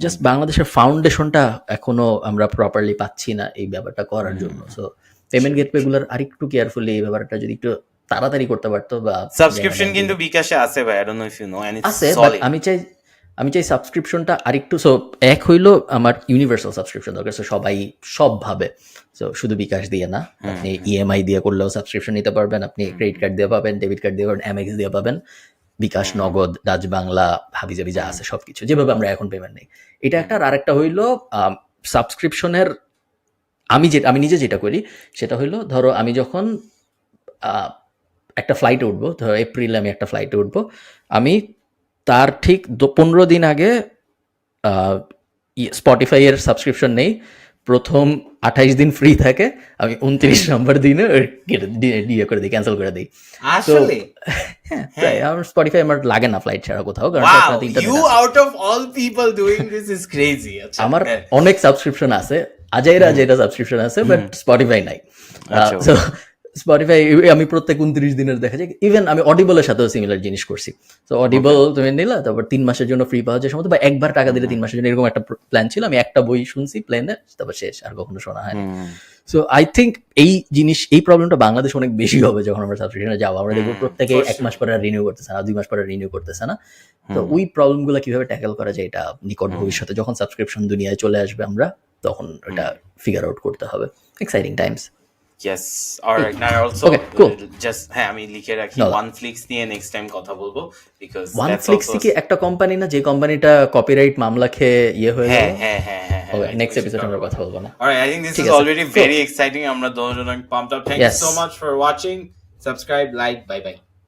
জাস্ট বাংলাদেশের ফাউন্ডেশনটা এখনো আমরা প্রপারলি পাচ্ছি না এই ব্যাপারটা করার জন্য। সো পেমেন্ট গেটওয়েগুলোর আরেকটু কেয়ারফুলি এই ব্যাপারটা যদি একটু তাড়াতাড়ি করতে পারতো বা সাবস্ক্রিপশন কিন্তু বিকাশে আছে ভাই, I don't know if you know, and it's আছে, বাট সলিড। আমি চাই সাবস্ক্রিপশনটা আরেকটু, সো এক হইলো আমার ইউনিভার্সাল সাবস্ক্রিপশন দরকার, সো সবাই সব ভাবে, সো শুধু বিকাশ দিয়ে না, আপনি ইএমআই দিয়ে করলেও সাবস্ক্রিপশন নিতে পারবেন, আপনি ক্রেডিট কার্ড দিয়ে পাবেন, ডেবিট কার্ড দিয়ে পাবেন, এমএক্স দিয়ে পাবেন, বিকাশ, নগদ, ডাচ বাংলা, হাবিজাবি যা আছে সবকিছু, যেভাবে আমরা এখন পেমেন্ট নেই, এটা একটা। আর আরেকটা হইলো সাবস্ক্রিপশনের, আমি নিজে যেটা করি সেটা হইলো, ধরো আমি যখন একটা ফ্লাইটে উঠবো, ধরো এপ্রিলে আমি একটা ফ্লাইটে উঠবো, আমি তার ঠিক 15 দিন আগে স্পটিফাই এর সাবস্ক্রিপশন নেই, প্রথম 28 দিন ফ্রি থাকে, আমি 29 নম্বর দিনে ইয়ে করে দিই, ক্যান্সেল করে দিই। আসলে হ্যাঁ, প্রায় আমার স্পটিফাই আমার লাগে না ফ্লাইট ছাড়া কোথাও, কারণ ওয়াও, সবসময় ইন্টারনেট ইউ আছে। Out of all people doing this is crazy. আচ্ছা আমার অনেক সাবস্ক্রিপশন আছে, আজাইরা যেটা সাবস্ক্রিপশন আছে, বাট স্পটিফাই নাই। আচ্ছা, সো স্পটিফাই আমি প্রত্যেক 29 দিনের দেখা যায়। ইভেন আমি অডিবলের সাথেও সিমিলার জিনিস করছি। তো অডিবল তুমি নিলা, তারপর 3 মাসের জন্য ফ্রি পাওয়া যায় সম্ভবত, বা একবার টাকা দিলে 3 মাসের জন্য, এরকম একটা প্ল্যান ছিল। আমি একটা বই শুনছি প্লেনে, তারপর শেষ, আর কখনো শোনা হয়নি। সো আই থিঙ্ক এই প্রবলেমটা বাংলাদেশ অনেক বেশি হবে যখন আমরা সাবস্ক্রিপশনে যাবো। আমরা দেখবো প্রত্যেকে 1 মাস পরে রিনিউ করতেছে না, 2 মাস পরে রিনিউ করতেছে না। তো ওই প্রবলেমগুলো কিভাবে ট্যাকেল করা যায়, এটা নিকট ভবিষ্যতে যখন সাবস্ক্রিপশন দুনিয়ায় চলে আসবে আমরা তখন এটা ফিগার আউট করতে হবে। Exciting Times. Yes, alright. Now also Okay, cool. just হ্যাঁ আমি লিখে রাখি, No. OneFlix নিয়ে নেক্সট টাইম কথা বলবো, because one that's flicks also কি একটা কোম্পানি না, যে কোম্পানিটা কপিরাইট মামলা খেয়ে ইয়ে হয়ে হ্যাঁ গেল? হ্যাঁ হ্যাঁ হ্যাঁ হ্যাঁ, ওকে, I think next we should এপিসোডে talk আমরা about কথা that. বলবো না। Alright, I think this ঠিক is আছে। already So- very exciting. আমরা দুজন অনেক pumped up. Thank you Yes. so much for watching. Subscribe, like, bye bye.